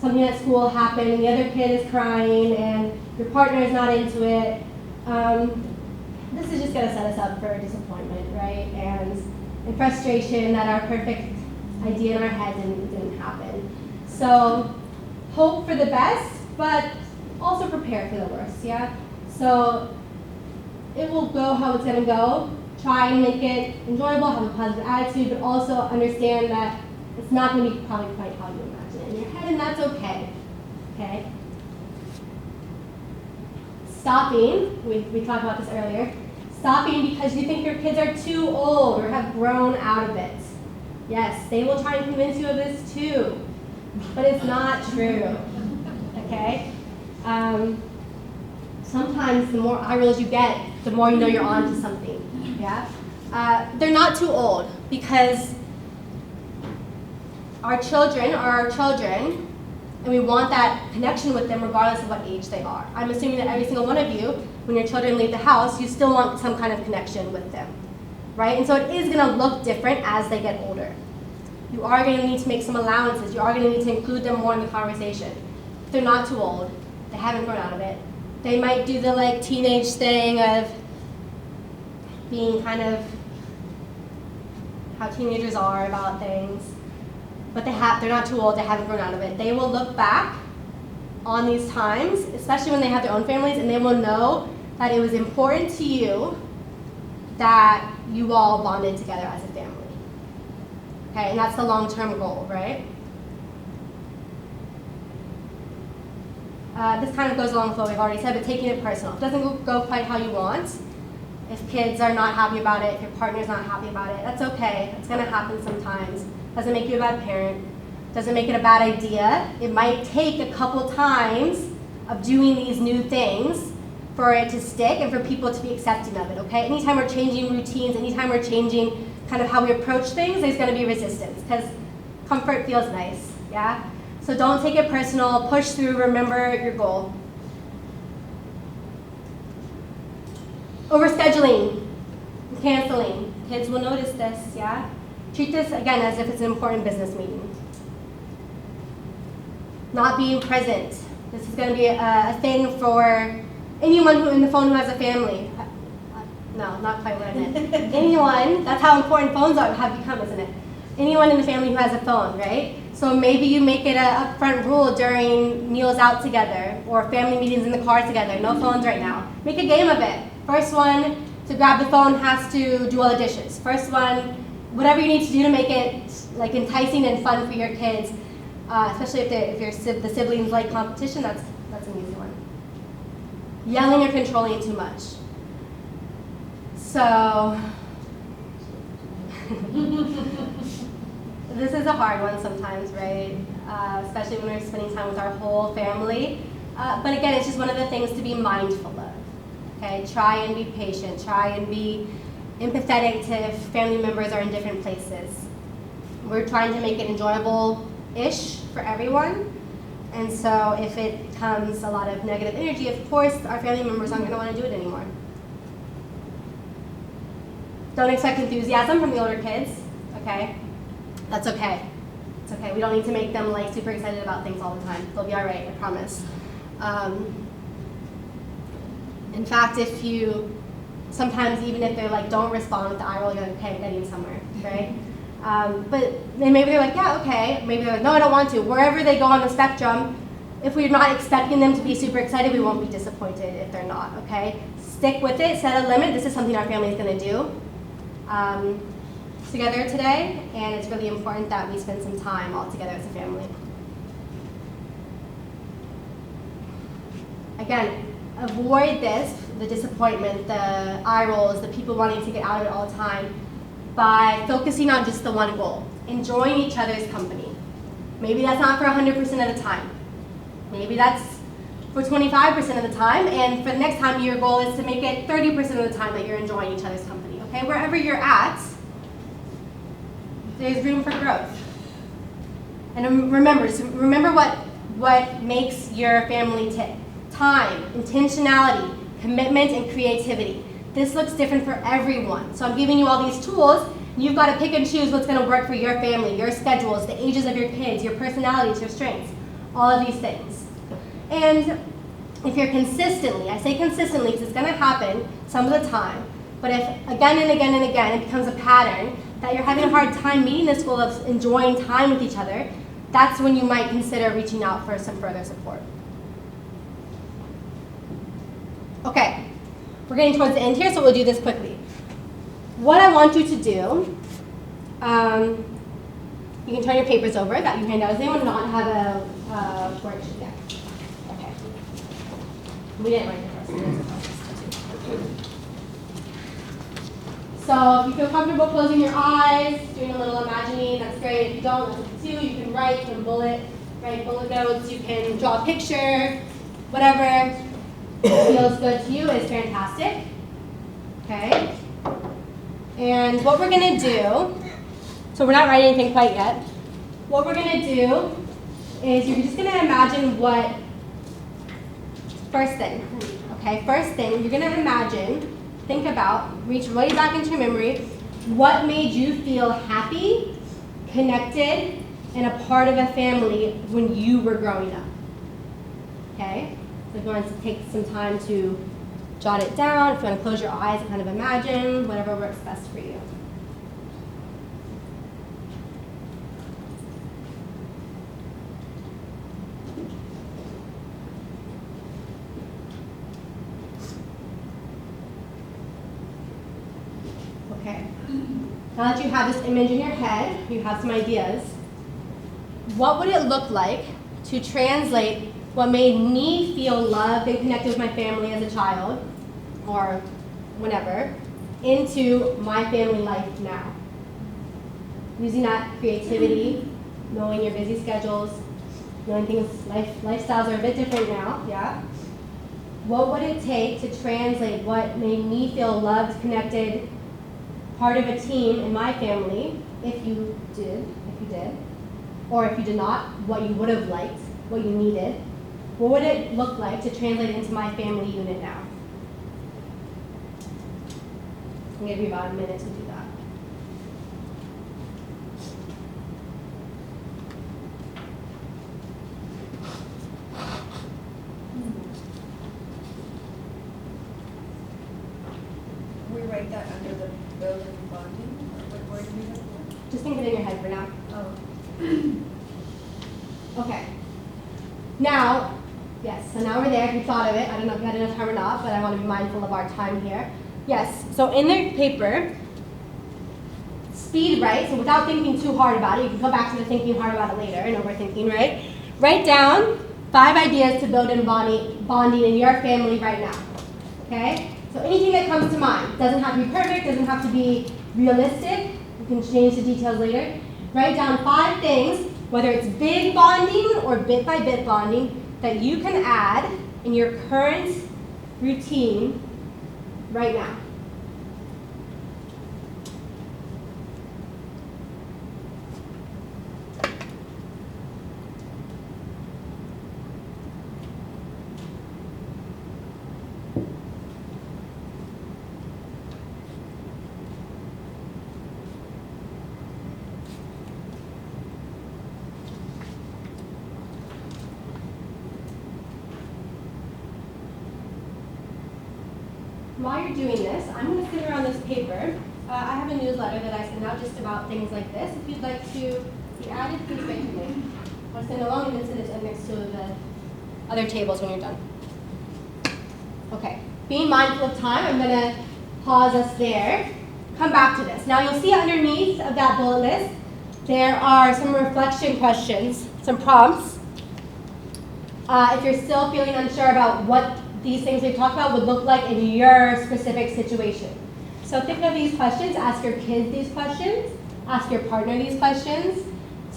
something at school happened, and the other kid is crying, and your partner is not into it. This is just going to set us up for disappointment, right? And frustration that our perfect idea in our head didn't happen. So hope for the best, but also prepare for the worst, yeah? So it will go how it's going to go. Try and make it enjoyable, have a positive attitude, but also understand that it's not going to be probably quite how you imagine it in your head, and that's okay. Okay? Stopping, we talked about this earlier, stopping because you think your kids are too old or have grown out of it. Yes, they will try and convince you of this too, but it's not true. Okay? Sometimes the more eye rolls you get, the more you know you're on to something. Yeah? They're not too old because our children are our children, and we want that connection with them regardless of what age they are. I'm assuming that every single one of you, when your children leave the house, you still want some kind of connection with them, right? And so it is going to look different as they get older. You are going to need to make some allowances. You are going to need to include them more in the conversation. If they're not too old, they haven't grown out of it, they might do the like teenage thing of being kind of how teenagers are about things, but they're not too old, they haven't grown out of it. They will look back on these times, especially when they have their own families, and they will know that it was important to you that you all bonded together as a family. Okay, and that's the long-term goal, right? This kind of goes along with what we've already said, but taking it personal. If it doesn't go quite how you want, if kids are not happy about it, if your partner's not happy about it, that's okay. It's going to happen sometimes. Doesn't make you a bad parent. Doesn't make it a bad idea. It might take a couple times of doing these new things for it to stick and for people to be accepting of it, okay? Anytime we're changing routines, anytime we're changing kind of how we approach things, there's going to be resistance because comfort feels nice, yeah? So don't take it personal. Push through. Remember your goal. Overscheduling, canceling. Kids will notice this, yeah? Treat this, again, as if it's an important business meeting. Not being present. This is going to be a thing for anyone who in the phone who has a family. No, not quite what I meant. Anyone, that's how important phones have become, isn't it? Anyone in the family who has a phone, right? So maybe you make it an upfront rule during meals out together or family meetings in the car together. No phones right now. Make a game of it. First one to grab the phone has to do all the dishes. First one, whatever you need to do to make it like enticing and fun for your kids, especially if the siblings like competition, that's an easy one. Yelling or controlling too much. So, this is a hard one sometimes, right? Especially when we're spending time with our whole family. But again, it's just one of the things to be mindful of. Okay, try and be patient. Try and be empathetic to if family members are in different places. We're trying to make it enjoyable-ish for everyone. And so if it comes a lot of negative energy, of course, our family members aren't going to want to do it anymore. Don't expect enthusiasm from the older kids, okay? That's okay. It's okay. We don't need to make them like super excited about things all the time. They'll be all right, I promise. In fact, if you, sometimes even if they're like, don't respond with the eye roll, you're like, okay, I'm getting somewhere, right? But then maybe they're like, yeah, okay. Maybe they're like, no, I don't want to. Wherever they go on the spectrum, if we're not expecting them to be super excited, we won't be disappointed if they're not, okay? Stick with it, set a limit. This is something our family is going to do together today, and it's really important that we spend some time all together as a family. Again, avoid this, the disappointment, the eye rolls, the people wanting to get out of it all the time, by focusing on just the one goal, enjoying each other's company. Maybe that's not for 100% of the time. Maybe that's for 25% of the time, and for the next time, your goal is to make it 30% of the time that you're enjoying each other's company, okay? Wherever you're at, there's room for growth. And remember what makes your family tick. Time, intentionality, commitment, and creativity. This looks different for everyone. So I'm giving you all these tools. You've got to pick and choose what's going to work for your family, your schedules, the ages of your kids, your personalities, your strengths, all of these things. And if you're consistently, I say consistently because it's going to happen some of the time, but if again and again and again it becomes a pattern that you're having a hard time meeting this goal of enjoying time with each other, that's when you might consider reaching out for some further support. Okay, we're getting towards the end here, so we'll do this quickly. What I want you to do, you can turn your papers over that you hand out. Does anyone not have a worksheet yet? Okay. We didn't write the first. So if you feel comfortable closing your eyes, doing a little imagining, that's great. If you don't, that's okay too. You can write, you can write bullet notes, you can draw a picture, whatever feels good to you is fantastic. Okay? And what we're going to do, so we're not writing anything quite yet. What we're going to do is you're just going to imagine what, first thing, you're going to imagine, think about, reach way back into your memory, what made you feel happy, connected, and a part of a family when you were growing up. Okay? So if you want to take some time to jot it down, if you want to close your eyes and kind of imagine, whatever works best for you. Okay. Now that you have this image in your head, you have some ideas, what would it look like to translate what made me feel loved and connected with my family as a child, or whenever, into my family life now? Using that creativity, knowing your busy schedules, knowing things, lifestyles are a bit different now, yeah? What would it take to translate what made me feel loved, connected, part of a team in my family, if you did, or if you did not, what you would have liked, what you needed? What would it look like to translate into my family unit now? I'll give you about a minute to do that. We write that under the building bonding, or where do we look for? Just think of it in your head for now. Oh. Okay. Now, yes, so now we're there. If you thought of it, I don't know if you had enough time or not, but I want to be mindful of our time here. Yes, so in the paper, speed write, so without thinking too hard about it, you can come back to the thinking hard about it later and overthinking, right? Write down 5 ideas to build in bonding in your family right now, okay? So anything that comes to mind, doesn't have to be perfect, doesn't have to be realistic, you can change the details later. Write down 5 things, whether it's big bonding or bit by bit bonding, that you can add in your current routine right now. While you're doing this, I'm going to send around this paper. I have a newsletter that I send out just about things like this. If you'd like to be added, please write your name. I'll send along and then send it next to the other tables when you're done. Okay, being mindful of time, I'm going to pause us there. Come back to this. Now you'll see underneath of that bullet list, there are some reflection questions, some prompts. If you're still feeling unsure about what these things we've talked about would look like in your specific situation. So think of these questions, ask your kids these questions, ask your partner these questions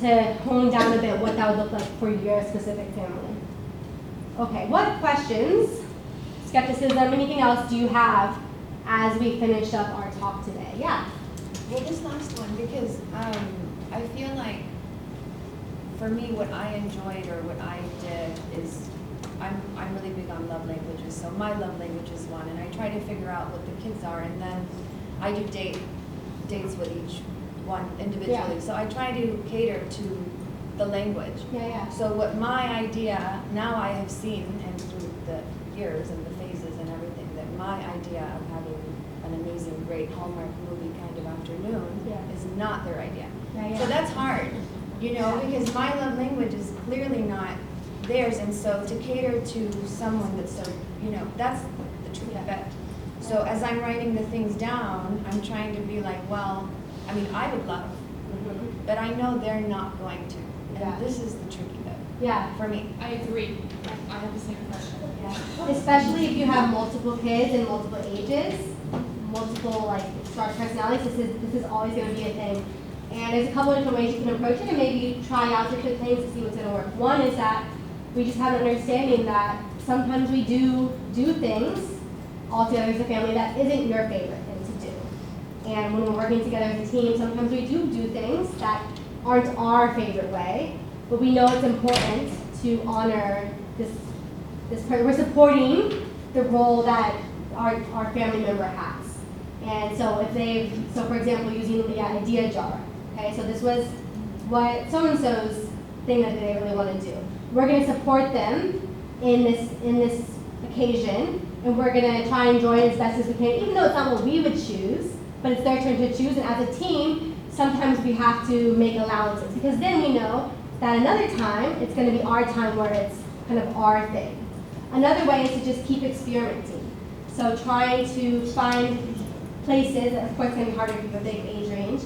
to hone down a bit what that would look like for your specific family. Okay, what questions, skepticism, anything else do you have as we finish up our talk today? Yeah? Well, this last one, because I feel like for me, what I enjoyed or what I did is I'm really big on love languages, so my love language is one, and I try to figure out what the kids are, and then I do dates with each one individually. Yeah. So I try to cater to the language. Yeah. So what my idea, now I have seen, and through the years and the phases and everything, that my idea of having an amazing, great Hallmark movie kind of afternoon is not their idea. Yeah. So that's hard, you know, because my love language is clearly not theirs, and so to cater to someone that's so, you know, that's the tricky bit. So as I'm writing the things down, I'm trying to be like, well, I mean, I would love, but I know they're not going to. And this is the tricky bit. Yeah. For me. I agree. I have the same question. Yeah. Especially if you have multiple kids and multiple ages, multiple like strong personalities, this is always going to be a thing. And there's a couple of different ways you can approach it and maybe try out different things to see what's going to work. One is that we just have an understanding that sometimes we do things all together as a family that isn't your favorite thing to do. And when we're working together as a team, sometimes we do things that aren't our favorite way, but we know it's important to honor this part. We're supporting the role that our family member has. And so so for example, using the idea jar, okay, so this was what so-and-so's thing that they really want to do. We're going to support them in this occasion, and we're going to try and join as best as we can, even though it's not what we would choose, but it's their turn to choose, and as a team, sometimes we have to make allowances, because then we know that another time, it's going to be our time where it's kind of our thing. Another way is to just keep experimenting. So trying to find places, of course it's going to be harder if you have a big age range,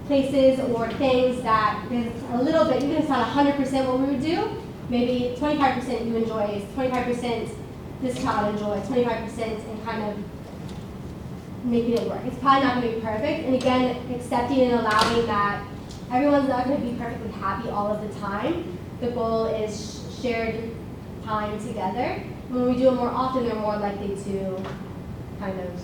places or things that is a little bit, even if it's not 100% what we would do, maybe 25% you enjoy, 25% this child enjoys, 25% and kind of making it work. It's probably not going to be perfect, and again, accepting and allowing that everyone's not going to be perfectly happy all of the time. The goal is shared time together. When we do it more often, they're more likely to kind of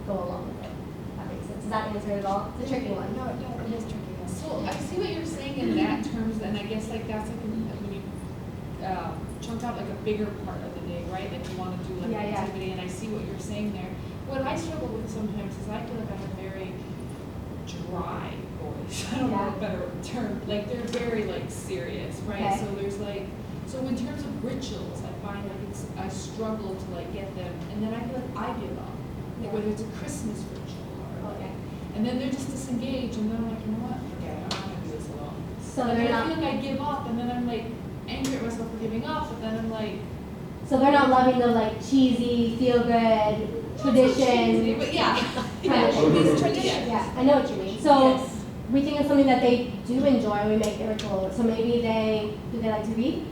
go along with it. That makes sense. Does that answer it all? It's a tricky one. No, it is tricky. So I see what you're saying in that terms, and I guess like that's like when you chunk out like a bigger part of the day, right? Like you want to do like an activity, and I see what you're saying there. What I struggle with sometimes is I feel like I have very dry boys. I don't know a better term. Like they're very like serious, right? Okay. So there's like, so in terms of rituals, I find like I struggle to like get them, and then I feel like I give up. Like whether it's a Christmas ritual or like, and then they're just disengaged, and then I'm like, you know what? Okay, I don't want to do this alone. So And they're then I not. feel like I give up, and then I'm like angry at myself for giving up, but then I'm like, So they're not loving the like cheesy, feel good tradition. but yeah, kind of- it's tradition. Yeah, I know what you mean. So we think of something that they do enjoy. We make it ritual. So maybe do they like to read?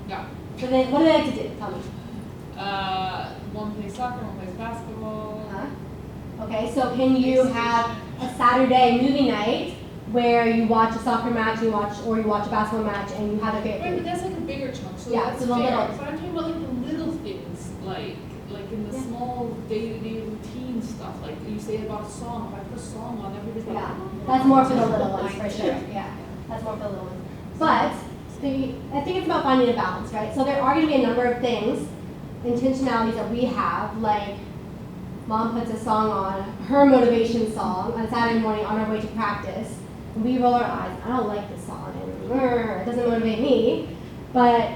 Yeah. So then, what do they like to do? Tell me. One plays soccer, one plays basketball. Okay, so can you have a Saturday movie night where you watch a soccer match, or you watch a basketball match, and you have a Right, but favorite. that's like a bigger chunk, so Yeah, that's so the fair. little- But I'm talking about like the little things, like in the Yeah. small day-to-day routine stuff, like you say about a song, if I put a song on, everybody's like, Yeah, oh. that's more for the little ones, for Mine sure, too. yeah, that's more for the little ones. But, I think it's about finding a balance, right? So there are gonna be a number of things, intentionalities that we have, like, mom puts a song on, her motivation song, on Saturday morning on our way to practice, and we roll our eyes, I don't like this song, and it doesn't motivate me, but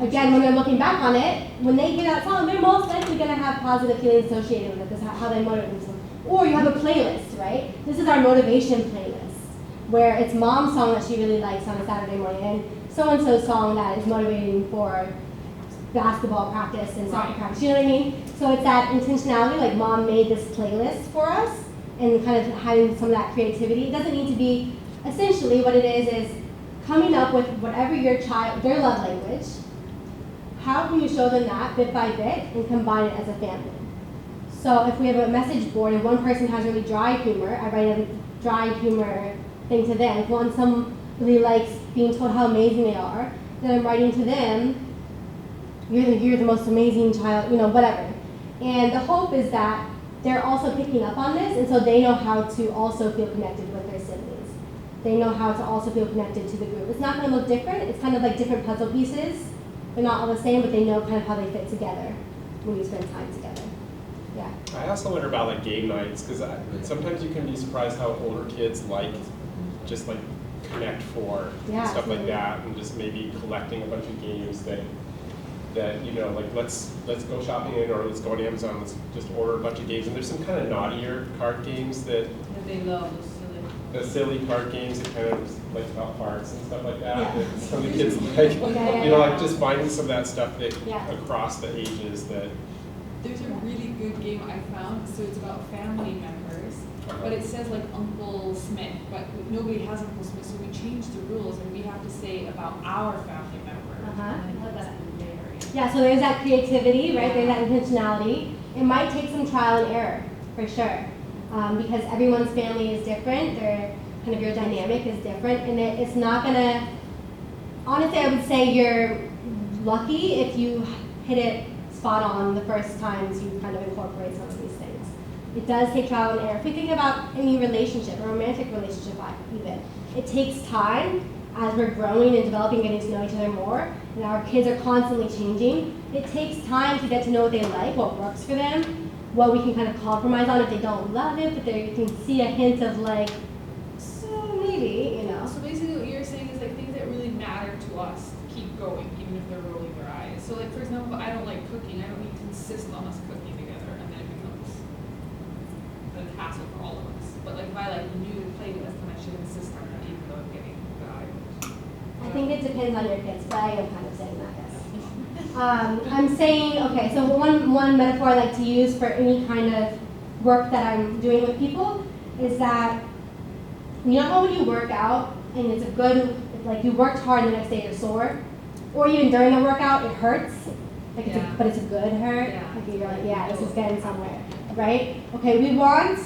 again, when they're looking back on it, when they hear that song, they're most likely gonna have positive feelings associated with it, that's how they motivate themselves. Or you have a playlist, right? This is our motivation playlist, where it's mom's song that she really likes on a Saturday morning, and so-and-so's song that is motivating for basketball practice and soccer practice, you know what I mean? So it's that intentionality, like mom made this playlist for us, and kind of having some of that creativity. It doesn't need to be, essentially what it is coming up with whatever their love language, how can you show them that bit by bit and combine it as a family? So if we have a message board and one person has really dry humor, I write a dry humor thing to them. If someone really likes being told how amazing they are, then I'm writing to them, you're the most amazing child, whatever. And the hope is that they're also picking up on this, and so they know how to also feel connected with their siblings. They know how to also feel connected to the group. It's not going to look different. It's kind of like different puzzle pieces. They're not all the same, but they know kind of how they fit together when you spend time together. Yeah. I also wonder about like game nights, because sometimes you can be surprised how older kids like just like Connect Four Yeah, and stuff like absolutely. that, and just maybe collecting a bunch of games that like let's go shopping or let's go on Amazon, let's just order a bunch of games. And there's some kind of naughtier card games that They love the silly card games that kind of like about parks and stuff like that. Yeah. That some of the kids like, Yeah. like just finding some of that stuff that Yeah. across the ages that. There's a really good game I found, so it's about family members, but it says like Uncle Smith, but nobody has Uncle Smith, so we changed the rules and we have to say about our family member. Uh-huh. And I love that. Yeah, so there's that creativity, right? There's that intentionality. It might take some trial and error, for sure, because everyone's family is different. Your dynamic is different, and it's not gonna. Honestly, I would say you're lucky if you hit it spot on the first times you kind of incorporate some of these things. It does take trial and error. If we think about any relationship, a romantic relationship even, it takes time as we're growing and developing, getting to know each other more, and our kids are constantly changing. It takes time to get to know what they like, what works for them, what we can kind of compromise on if they don't love it, but you can see a hint of like, so maybe, So basically what you're saying is like things that really matter to us keep going, even if they're rolling their eyes. So like for example, I don't like cooking, I don't need to insist on us cooking together, and then it becomes a hassle for all of us. But like if I like new playlist, then I should insist on it, even though I'm getting the eye. I think it depends on your kids, but I am kind of saying that, yes. I'm saying, okay, so one metaphor I like to use for any kind of work that I'm doing with people is that, you know how when you work out and it's a good, like you worked hard and the next day you're sore, or even during the workout it hurts, like Yeah. but it's a good hurt, Yeah. like you're like, yeah, this is getting somewhere, right? Okay, we want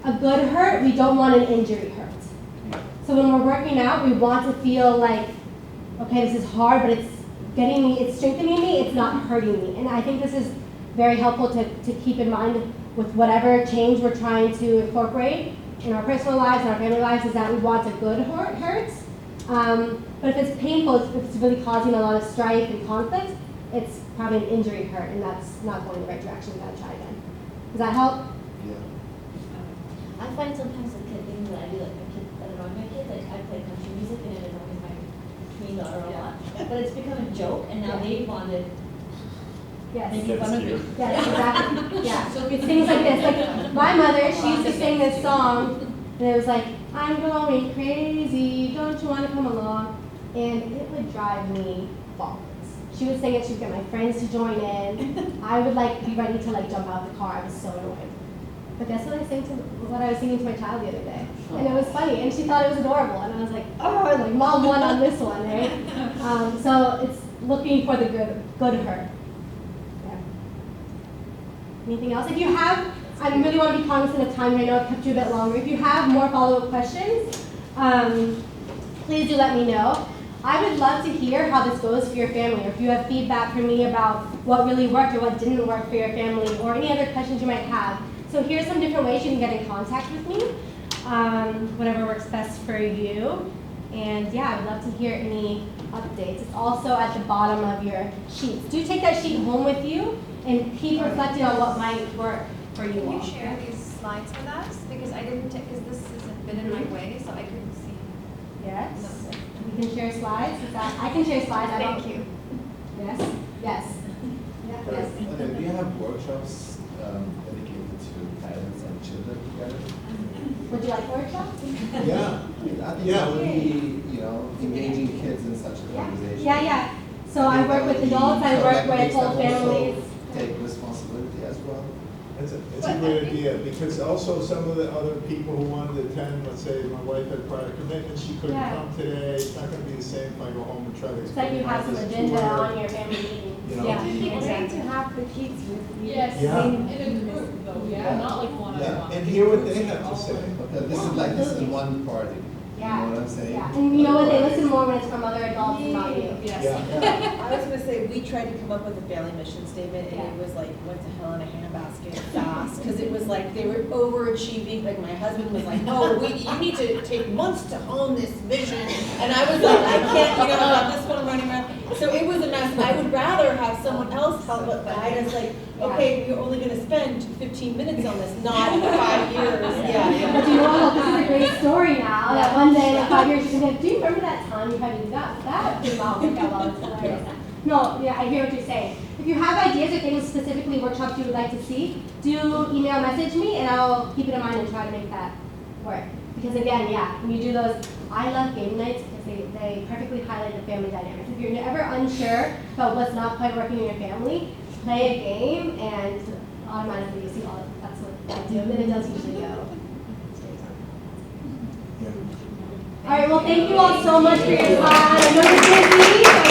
a good hurt, we don't want an injury hurt. So when we're working out, we want to feel like, okay, this is hard, but it's getting me, it's strengthening me, it's not hurting me. And I think this is very helpful to keep in mind with whatever change we're trying to incorporate in our personal lives and our family lives, is that we want a good hurt. But if it's painful, if it's really causing a lot of strife and conflict, it's probably an injury hurt, and that's not going the right direction. We gotta try again. Does that help? I find sometimes the things that I do, like my kids, that annoy my kids, like I play country music and it annoys my tween daughter a lot. But it's become a joke, and now Yeah. they wanted Yes. making fun of me. Yes, exactly. Yeah. So it's things like this. Like my mother, she used to sing this song, and it was like, I'm going crazy, don't you want to come along? And it would drive me bonkers. She would sing it, she would get my friends to join in. I would like be ready to like jump out the car. I was so annoyed. But guess what I was singing to my child the other day? And it was funny, and she thought it was adorable. And I was like, oh, like mom won on this one, right? So it's looking for the good her. Yeah. Anything else? If you have, I really want to be cognizant of time. I know I've kept you a bit longer. If you have more follow-up questions, please do let me know. I would love to hear how this goes for your family, or if you have feedback from me about what really worked or what didn't work for your family, or any other questions you might have. So here's some different ways you can get in contact with me, whatever works best for you. And yeah, I would love to hear any updates. It's also at the bottom of your sheets. Do take that sheet home with you and keep reflecting on what might work for you Can all. you share these slides with us? Because I didn't take, because this hasn't been in my way, so I couldn't see. Yes. We can share slides. Is that, I can share slides. I don't- Thank you. Yes. Yes. Yeah, yes. Do you have workshops dedicated to parents and children together? Would you like workshops? Yeah. I think Yeah. that would be, engaging kids in such a conversation. Yeah. So I work with adults. I work with whole families. Take responsibility as well. It's a great idea, because also some of the other people who wanted to attend, let's say my wife had prior commitments, she couldn't Yeah. come today, it's not gonna be the same if I go home and try to. It's like you have some agenda on your family meeting. You know? Yeah. It's great to Exactly. have the kids with you. Yes, Yeah. in a group though, yeah, not like one-on-one. Yeah, and hear what they have to say. Okay, this is one party. Yeah. You know what I'm saying? Yeah. And you know what? They listen more when it's from other adults and not you. Yes. Yeah. I was gonna say, we tried to come up with a family mission statement, and Yeah. it was like, went to hell in a handbasket fast, because it was like, they were overachieving, like, my husband was like, oh, you need to take months to hone this vision, and I was like, I can't, I got this one running around, so it was a mess. I would rather have someone else help us guide us, like, okay, you're only gonna spend 15 minutes on this, not 5 years, But do you know what? This is a great story now. That one day, like 5 years, you're gonna. Do you remember that time you had to do that? That did not work out well. It's hilarious. No, yeah, I hear what you're saying. If you have ideas or things specifically workshops you would like to see, do email message me, and I'll keep it in mind and try to make that work. Because again, yeah, when you do those, I love game nights because they perfectly highlight the family dynamics. If you're ever unsure about what's not quite working in your family, play a game and automatically you see all of that's what I do, and it does usually go. Yeah. All right, well, thank you all so much for your time. I know you're busy.